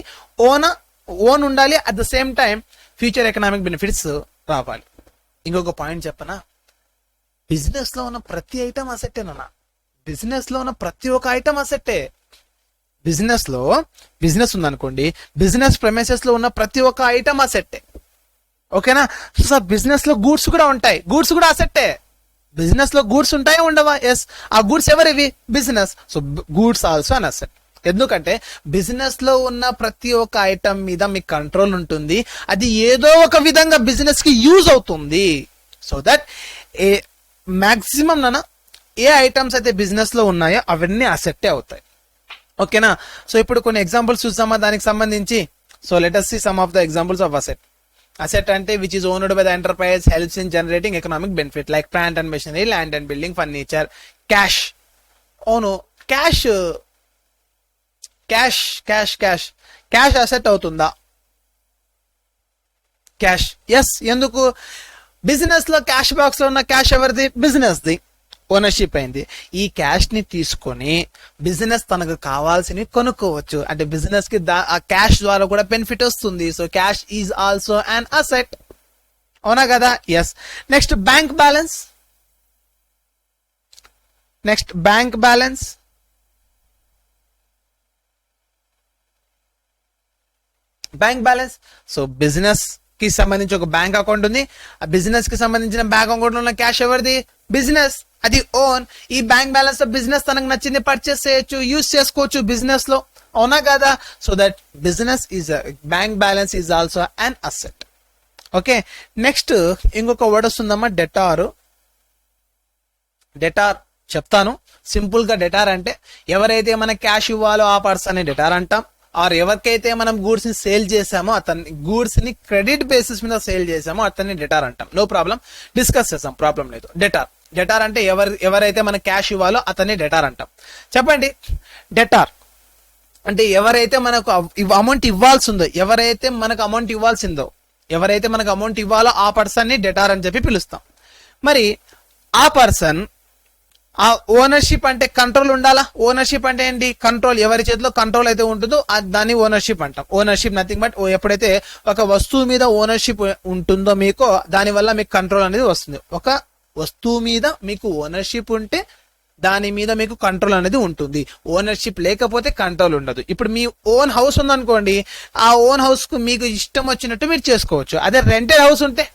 Speaker 1: ఓన్ ఉండాలి, at the same time future economic benefits రావాలి. ఇంకొక పాయింట్ చెప్పనా? బిజినెస్ లో ఉన్న ప్రతి ఐటమ్ అసెట్టేనా? బిజినెస్ లో ఉన్న ప్రతి ఒక్క ఐటమ్ అసెట్టే. బిజినెస్ ఉందనుకోండి, బిజినెస్ ప్రెమిసెస్ లో ఉన్న ప్రతి ఒక్క ఐటమ్ అసెట్టే. ఓకేనా? సో బిజినెస్ లో గూడ్స్ కూడా ఉంటాయి, గూడ్స్ కూడా అసెట్టే. బిజినెస్ లో గూడ్స్ ఉంటాయా ఉండవా? ఎస్. ఆ గూడ్స్ ఎవరివి? Business. So goods also an asset. ఎందుకంటే బిజినెస్ లో ఉన్న ప్రతి ఒక్క ఐటమ్ మీద మీకు కంట్రోల్ ఉంటుంది. అది ఏదో ఒక విధంగా బిజినెస్ కి యూజ్ అవుతుంది. So that maximum A items అయితే బిజినెస్ లో ఉన్నాయో అవన్నీ అసెట్టే అవుతాయి. ఓకేనా? సో ఇప్పుడు కొన్ని ఎగ్జాంపుల్స్ చూద్దామా దానికి సంబంధించి. So let us see some of the examples of asset. Asset అంటే which is owned by the enterprise, helps in generating economic benefit like plant and machinery, land and building, furniture. Cash. అవును, cash asset అవుతుందా? Cash, yes. ఎందుకు? Business లో cash box లో ఉన్న cash ఎవరిది? Business the. Ownership అయింది. ఈ cash ని తీసుకొని బిజినెస్ తనకు కావాల్సినవి కొనుక్కోవచ్చు. అంటే బిజినెస్ కి ఆ క్యాష్ ద్వారా కూడా బెనిఫిట్ వస్తుంది. So cash is also an asset. అవునా కదా? Yes. Next bank balance. So business కి సంబంధించి ఒక బ్యాంక్ అకౌంట్ ఉంది. ఆ బిజినెస్ కి సంబంధించిన బ్యాంక్ అకౌంట్ లో ఉన్న క్యాష్ ఎవరిది? బిజినెస్. అది ఓన్. ఈ బ్యాంక్ బ్యాలెన్స్ బిజినెస్ తనకు నచ్చింది పర్చేస్ చేయొచ్చు, యూజ్ చేసుకోవచ్చు బిజినెస్ లో. అవునా కదా? So that bank balance is also an asset. Okay, next ఇంకొక వర్డ్ వస్తుందమ్మా, డెటార్ చెప్తాను సింపుల్ గా. డెటార్ అంటే ఎవరైతే మన క్యాష్ ఇవ్వాలో ఆ పర్సన్ డెటార్ అంటాం. ఆర్ ఎవరికైతే మనం గూడ్స్ ని సేల్ చేసామో గూడ్స్ ని క్రెడిట్ బేసిస్ మీద సేల్ చేసామో అతన్ని డెటార్ అంటాం. నో ప్రాబ్లం, డిస్కస్ చేసాం, ప్రాబ్లం లేదు. డెటార్ అంటే ఎవరైతే మన క్యాష్ ఇవ్వాలో అతన్ని డెటార్ అంటాం. చెప్పండి, డెటార్ అంటే ఎవరైతే మనకు అమౌంట్ ఇవ్వాల్సిందో, ఎవరైతే మనకు అమౌంట్ ఇవ్వాలో ఆ పర్సన్ ని డెటార్ అని చెప్పి పిలుస్తాం. మరి ఆ పర్సన్ ఆ ఓనర్షిప్ అంటే కంట్రోల్ ఉండాలా. ఓనర్షిప్ అంటే ఏంటి? కంట్రోల్. ఎవరి చేతిలో కంట్రోల్ అయితే ఉంటుందో దాన్ని ఓనర్షిప్ అంటాం. ఓనర్షిప్ నథింగ్ బట్ ఎప్పుడైతే ఒక వస్తువు మీద ఓనర్షిప్ ఉంటుందో మీకు, దాని వల్ల మీకు కంట్రోల్ అనేది వస్తుంది. ఒక వస్తువు మీద మీకు ఓనర్షిప్ ఉంటే దాని మీద మీకు కంట్రోల్ అనేది ఉంటుంది. ఓనర్షిప్ లేకపోతే కంట్రోల్ ఉండదు. ఇప్పుడు మీ ఓన్ హౌస్ ఉందనుకోండి, ఆ ఓన్ హౌస్ కు మీకు ఇష్టం వచ్చినట్టు మీరు చేసుకోవచ్చు. అదే రెంటెడ్ హౌస్ ఉంటే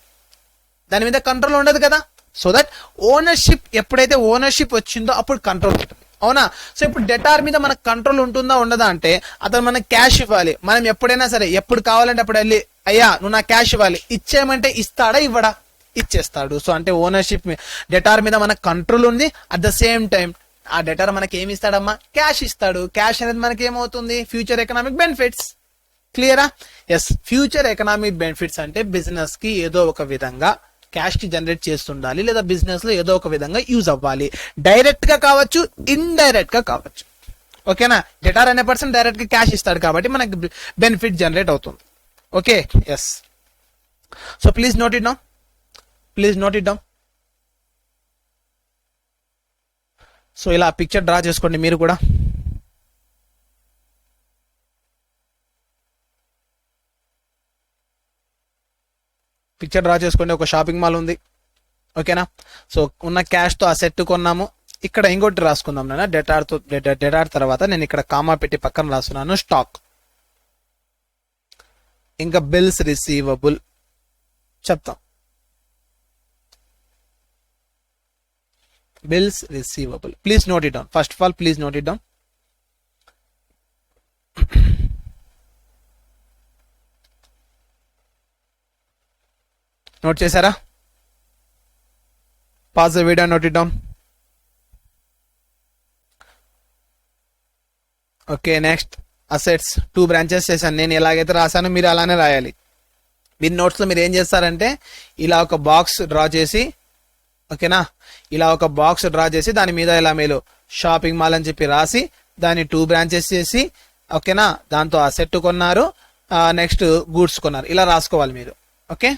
Speaker 1: దాని మీద కంట్రోల్ ఉండదు కదా. సో దట్ ఓనర్షిప్, ఎప్పుడైతే ఓనర్షిప్ వచ్చిందో అప్పుడు కంట్రోల్ ఉంటుంది. అవునా? సో ఇప్పుడు డెటార్ మీద మనకు కంట్రోల్ ఉంటుందా ఉండదా అంటే, అతను మనకు క్యాష్ ఇవ్వాలి. మనం ఎప్పుడైనా సరే ఎప్పుడు కావాలంటే అప్పుడు వెళ్ళి, అయ్యా నువ్వు నాకు క్యాష్ ఇవ్వాలి, ఇచ్చేయమంటే ఇస్తాడా ఇవ్వడా? ఇచ్చేస్తాడు. సో అంటే ఓనర్షిప్ డెటార్ మీద మనకు కంట్రోల్ ఉంది. అట్ ద సేమ్ టైం ఆ డెటార్ మనకి ఏమి ఇస్తాడమ్మా? క్యాష్ ఇస్తాడు. క్యాష్ అనేది మనకి ఏమవుతుంది? Future economic benefits. క్లియరా? ఎస్, ఫ్యూచర్ ఎకనామిక్ బెనిఫిట్స్ అంటే బిజినెస్ కి ఏదో ఒక విధంగా క్యాష్ కి జనరేట్ చేస్తుండాలి, లేదా బిజినెస్ లో ఏదో ఒక విధంగా యూజ్ అవ్వాలి. డైరెక్ట్ గా కావచ్చు, ఇండైరెక్ట్ గా కావచ్చు. ఓకేనా? డెటార్ అనే పర్సన్ డైరెక్ట్ గా క్యాష్ ఇస్తాడు కాబట్టి మనకి బెనిఫిట్ జనరేట్ అవుతుంది. Okay, yes. So please note it down, please note it down. So ఇలా పిక్చర్ డ్రా చేసుకోండి మీరు కూడా. పిక్చర్ డ్రా చేసుకోండి. ఒక షాపింగ్ మాల్ ఉంది, ఓకేనా? సో ఉన్న క్యాష్ తో ఆ సెట్ కొన్నాము. ఇక్కడ ఇంకోటి రాసుకుందాం నాన్న, డెటార్ తర్వాత నేను ఇక్కడ కామా పెట్టి పక్కన రాస్తున్నాను స్టాక్. ఇంకా బిల్స్ రిసీవబుల్ చెప్తాం. Bills receivable, please note it down. First of all please note it down. Note చేశారా? Pause the video, note it down. Okay, next assets. 2 branches చేశాను నేను. ఎలాగైతే రాశానో మీరు అలానే రాయాలి. మీరు నోట్స్లో మీరు ఏం చేస్తారంటే ఇలా ఒక బాక్స్ డ్రా చేసి, ఓకేనా, ఇలా ఒక బాక్స్ డ్రా చేసి దాని మీద ఇలా మీరు షాపింగ్ మాల్ అని చెప్పి రాసి దాన్ని 2 బ్రాంచెస్ చేసి, ఓకేనా, దాంతో ఆ సెట్ కొన్నారు, నెక్స్ట్ గూడ్స్ కొన్నారు, ఇలా రాసుకోవాలి మీరు. ఓకే,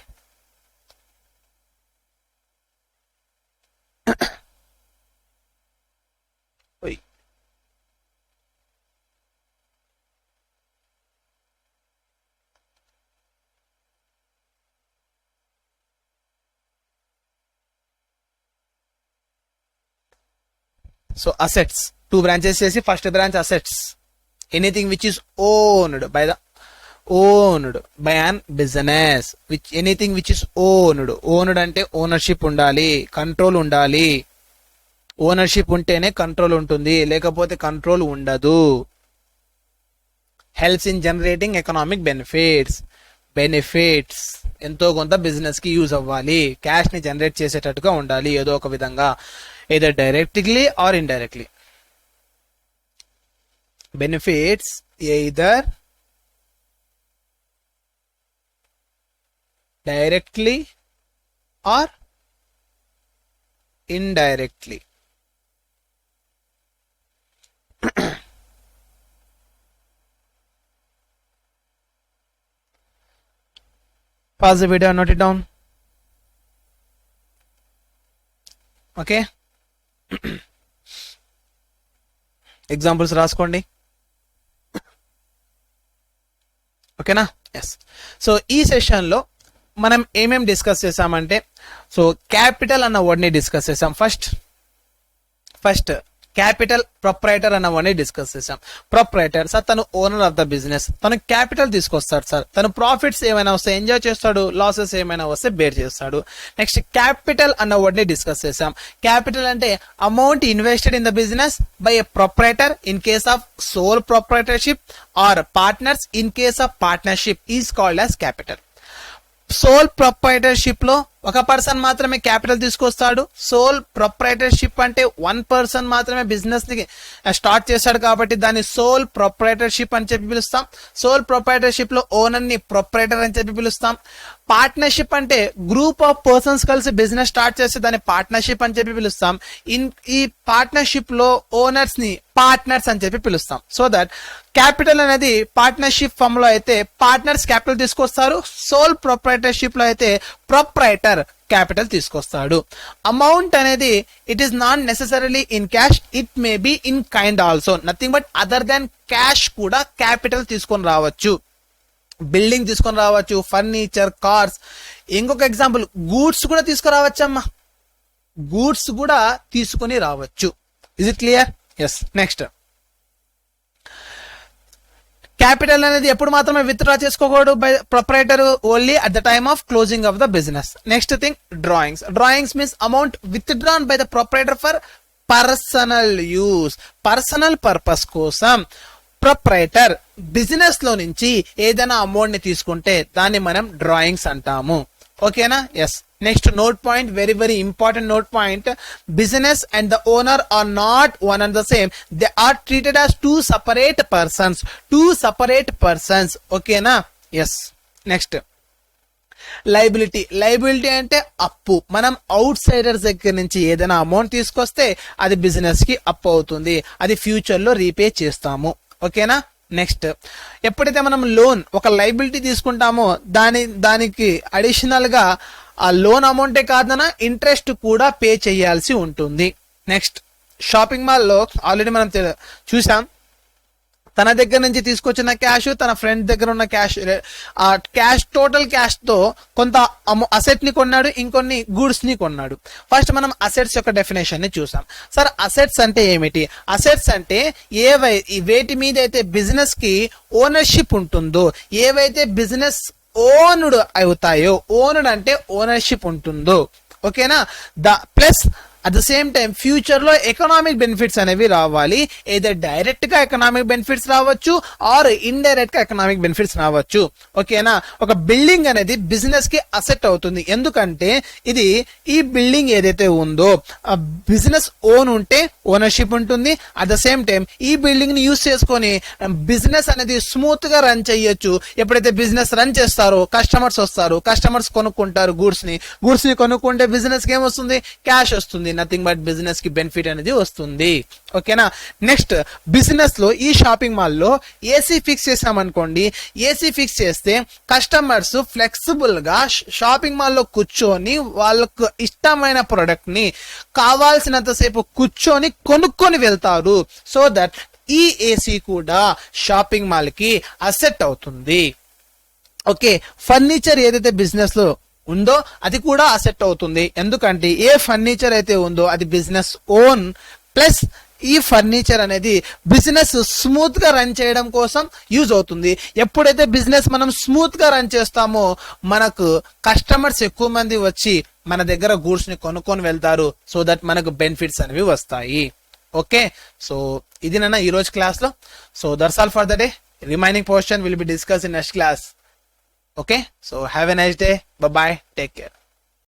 Speaker 1: సో అసెట్స్ 2 బ్రాంచెస్ చేసి first branch assets, anything which is owned by an business, anything which is owned అంటే ఓనర్షిప్ ఉండాలి, కంట్రోల్ ఉండాలి. ఓనర్షిప్ ఉంటేనే కంట్రోల్ ఉంటుంది, లేకపోతే కంట్రోల్ ఉండదు. Helps in generating economic benefits ఎంతో కొంత బిజినెస్ కి యూజ్ అవ్వాలి, క్యాష్ ని జనరేట్ చేసేటట్టుగా ఉండాలి ఏదో ఒక విధంగా, either directly or indirectly. Benefits either directly or indirectly. Pause the video, note it down. Okay, examples రాసుకోండి. ఓకేనా? ఎస్. సో ఈ సెషన్లో మనం ఏమేం డిస్కస్ చేసామంటే, సో క్యాపిటల్ అన్న వర్డ్ని డిస్కస్ చేసాం. ఫస్ట్ క్యాపిటల్ ప్రొప్రైటర్ అన్న వర్డ్ని డిస్కస్ చేసాం. ప్రొప్రైటర్ సార్ తను ఓనర్ ఆఫ్ ద బిజినెస్, తను క్యాపిటల్ తీసుకొస్తాడు సార్, తను ప్రాఫిట్స్ ఏమైనా వస్తే ఎంజాయ్ చేస్తాడు, లాసెస్ ఏమైనా వస్తే బేర్ చేస్తాడు. నెక్స్ట్ క్యాపిటల్ అన్న వర్డ్ని డిస్కస్ చేసాం. క్యాపిటల్ అంటే amount invested in the business by a proprietor in case of sole proprietorship or partners in case of partnership is called as capital. Sole proprietorship లో ఒక person మాత్రమే capital తీసుకొస్తాడు. Soul proprietorship అంటే 1 person మాత్రమే business ని start చేస్తాడు కాబట్టి దాన్ని సోల్ ప్రొప్రైటర్షిప్ అని చెప్పి పిలుస్తాం. సోల్ ప్రొప్రైటర్షిప్ లో ఓనర్ ని ప్రొప్రైటర్ అని చెప్పి పిలుస్తాం. పార్ట్నర్షిప్ అంటే గ్రూప్ ఆఫ్ పర్సన్స్ కలిసి బిజినెస్ స్టార్ట్ చేస్తే దాన్ని పార్ట్నర్షిప్ అని చెప్పి పిలుస్తాం. ఈ పార్ట్నర్షిప్ లో ఓనర్స్ ని పార్ట్నర్స్ అని చెప్పి పిలుస్తాం. సో దట్ క్యాపిటల్ అనేది పార్ట్నర్షిప్ ఫామ్ లో అయితే పార్ట్నర్స్ క్యాపిటల్ తీసుకొస్తారు, సోల్ ప్రొప్రైటర్షిప్ లో అయితే ప్రొప్రైటర్ క్యాపిటల్ తీసుకొస్తాడు. అమౌంట్ అనేది it is not necessarily in cash, it may be in kind also, nothing but other than cash కూడా క్యాపిటల్ తీసుకొని రావచ్చు. బిల్డింగ్ తీసుకొని రావచ్చు, ఫర్నిచర్, కార్స్. ఇంకొక ఎగ్జాంపుల్ గూడ్స్ కూడా తీసుకురావచ్చు అమ్మా, గూడ్స్ కూడా తీసుకొని రావచ్చు. Is it clear? Yes. Next capital అనేది ఎప్పుడు మాత్రమే విత్డ్రా చేసుకోకూడదు by proprietor, only at the time of closing of the business. Next thing drawings means amount withdrawn by the proprietor for personal use, personal purpose కోసం proprietor business లో నుంచి ఏదైనా amount ని తీసుకుంటే దాన్ని మనం డ్రాయింగ్స్ అంటాము. ఓకేనా? Yes. Next note point, very very important note point. Business and the owner are not one and the same, they are treated as two separate persons. ఓకేనా? ఎస్. నెక్స్ట్ లైబిలిటీ అంటే అప్పు. మనం అవుట్ సైడర్స్ దగ్గర నుంచి ఏదైనా amount తీసుకొస్తే అది business కి అప్పు అవుతుంది, అది ఫ్యూచర్ లో రీపే చేస్తాము. ఓకేనా? నెక్స్ట్ ఎప్పుడైతే మనం లోన్ ఒక లైబిలిటీ తీసుకుంటామో దానికి అడిషనల్ గా ఆ లోన్ అమౌంటే కాదన్నా ఇంట్రెస్ట్ కూడా పే చేయాల్సి ఉంటుంది. నెక్స్ట్ షాపింగ్ మాల్లో ఆల్రెడీ మనం చూసాం, తన దగ్గర నుంచి తీసుకొచ్చిన క్యాష్, తన ఫ్రెండ్ దగ్గర ఉన్న క్యాష్ టోటల్ క్యాష్ తో కొంత అసెట్ ని కొన్నాడు, ఇంకొన్ని గూడ్స్ ని కొన్నాడు. ఫస్ట్ మనం అసెట్స్ యొక్క డెఫినేషన్ ని చూసాం. సార్ అసెట్స్ అంటే ఏమిటి? అసెట్స్ అంటే వేటి మీద అయితే బిజినెస్ కి ఓనర్షిప్ ఉంటుందో, ఏవైతే బిజినెస్ ఓన్డ్ అవుతాయో, ఓన్డ్ అంటే ఓనర్షిప్ ఉంటుందో. ఓకేనా? Plus at the same time future లో ఎకనామిక్ బెనిఫిట్స్ అనేవి రావాలి. ఏదైతే డైరెక్ట్ గా ఎకనామిక్ బెనిఫిట్స్ రావచ్చు ఆర్ ఇండైరెక్ట్ గా ఎకనామిక్ బెనిఫిట్స్ రావచ్చు. ఓకేనా? ఒక బిల్డింగ్ అనేది బిజినెస్ కి అసెట్ అవుతుంది, ఎందుకంటే ఇది ఈ బిల్డింగ్ ఏదైతే ఉందో బిజినెస్ ఓన్ ఉంటే ఓనర్షిప్ ఉంటుంది. అట్ ద సేమ్ టైం ఈ బిల్డింగ్ ని యూజ్ చేసుకొని బిజినెస్ అనేది స్మూత్ గా రన్ చేయొచ్చు. ఎప్పుడైతే బిజినెస్ రన్ చేస్తారో కస్టమర్స్ వస్తారు, కస్టమర్స్ కొనుక్కుంటారు గూడ్స్ ని కొనుక్కుంటే బిజినెస్ కి ఏమొస్తుంది? క్యాష్ వస్తుంది. నథింగ్ బట్ బిజినెస్ కి బెనిఫిట్ అనేది వస్తుంది. ఓకేనా? నెక్స్ట్ బిజినెస్ లో ఈ షాపింగ్ మాల్ లో ఏసీ ఫిక్స్ చేసామనుకోండి, ఏసీ ఫిక్స్ చేస్తే కస్టమర్స్ ఫ్లెక్సిబుల్ గా షాపింగ్ మాల్ లో కూర్చొని వాళ్ళకు ఇష్టమైన ప్రొడక్ట్ ని కావాల్సినంతసేపు కూర్చొని కొనుక్కొని వెళ్తారు. సో దట్ ఈ ఏసీ కూడా షాపింగ్ మాల్ కి అసెట్ అవుతుంది. ఓకే, ఫర్నిచర్ ఏదైతే బిజినెస్ లో ఉందో అది కూడా అసెట్ అవుతుంది, ఎందుకంటే ఏ ఫర్నిచర్ అయితే ఉందో అది బిజినెస్ ఓన్. ప్లస్ ఈ ఫర్నిచర్ అనేది బిజినెస్ స్మూత్ గా రన్ చేయడం కోసం యూజ్ అవుతుంది. ఎప్పుడైతే బిజినెస్ మనం స్మూత్ గా రన్ చేస్తామో మనకు కస్టమర్స్ ఎక్కువ మంది వచ్చి మన దగ్గర గూడ్స్ ని కొనుక్కొని వెళ్తారు. సో దట్ మనకు బెనిఫిట్స్ అనేవి వస్తాయి. ఓకే, సో ఇది నాన్న ఈ రోజు క్లాస్ లో. So that's all for the day. Remaining portion will be discuss in next class. Okay, so have a nice day. Bye bye. Take care.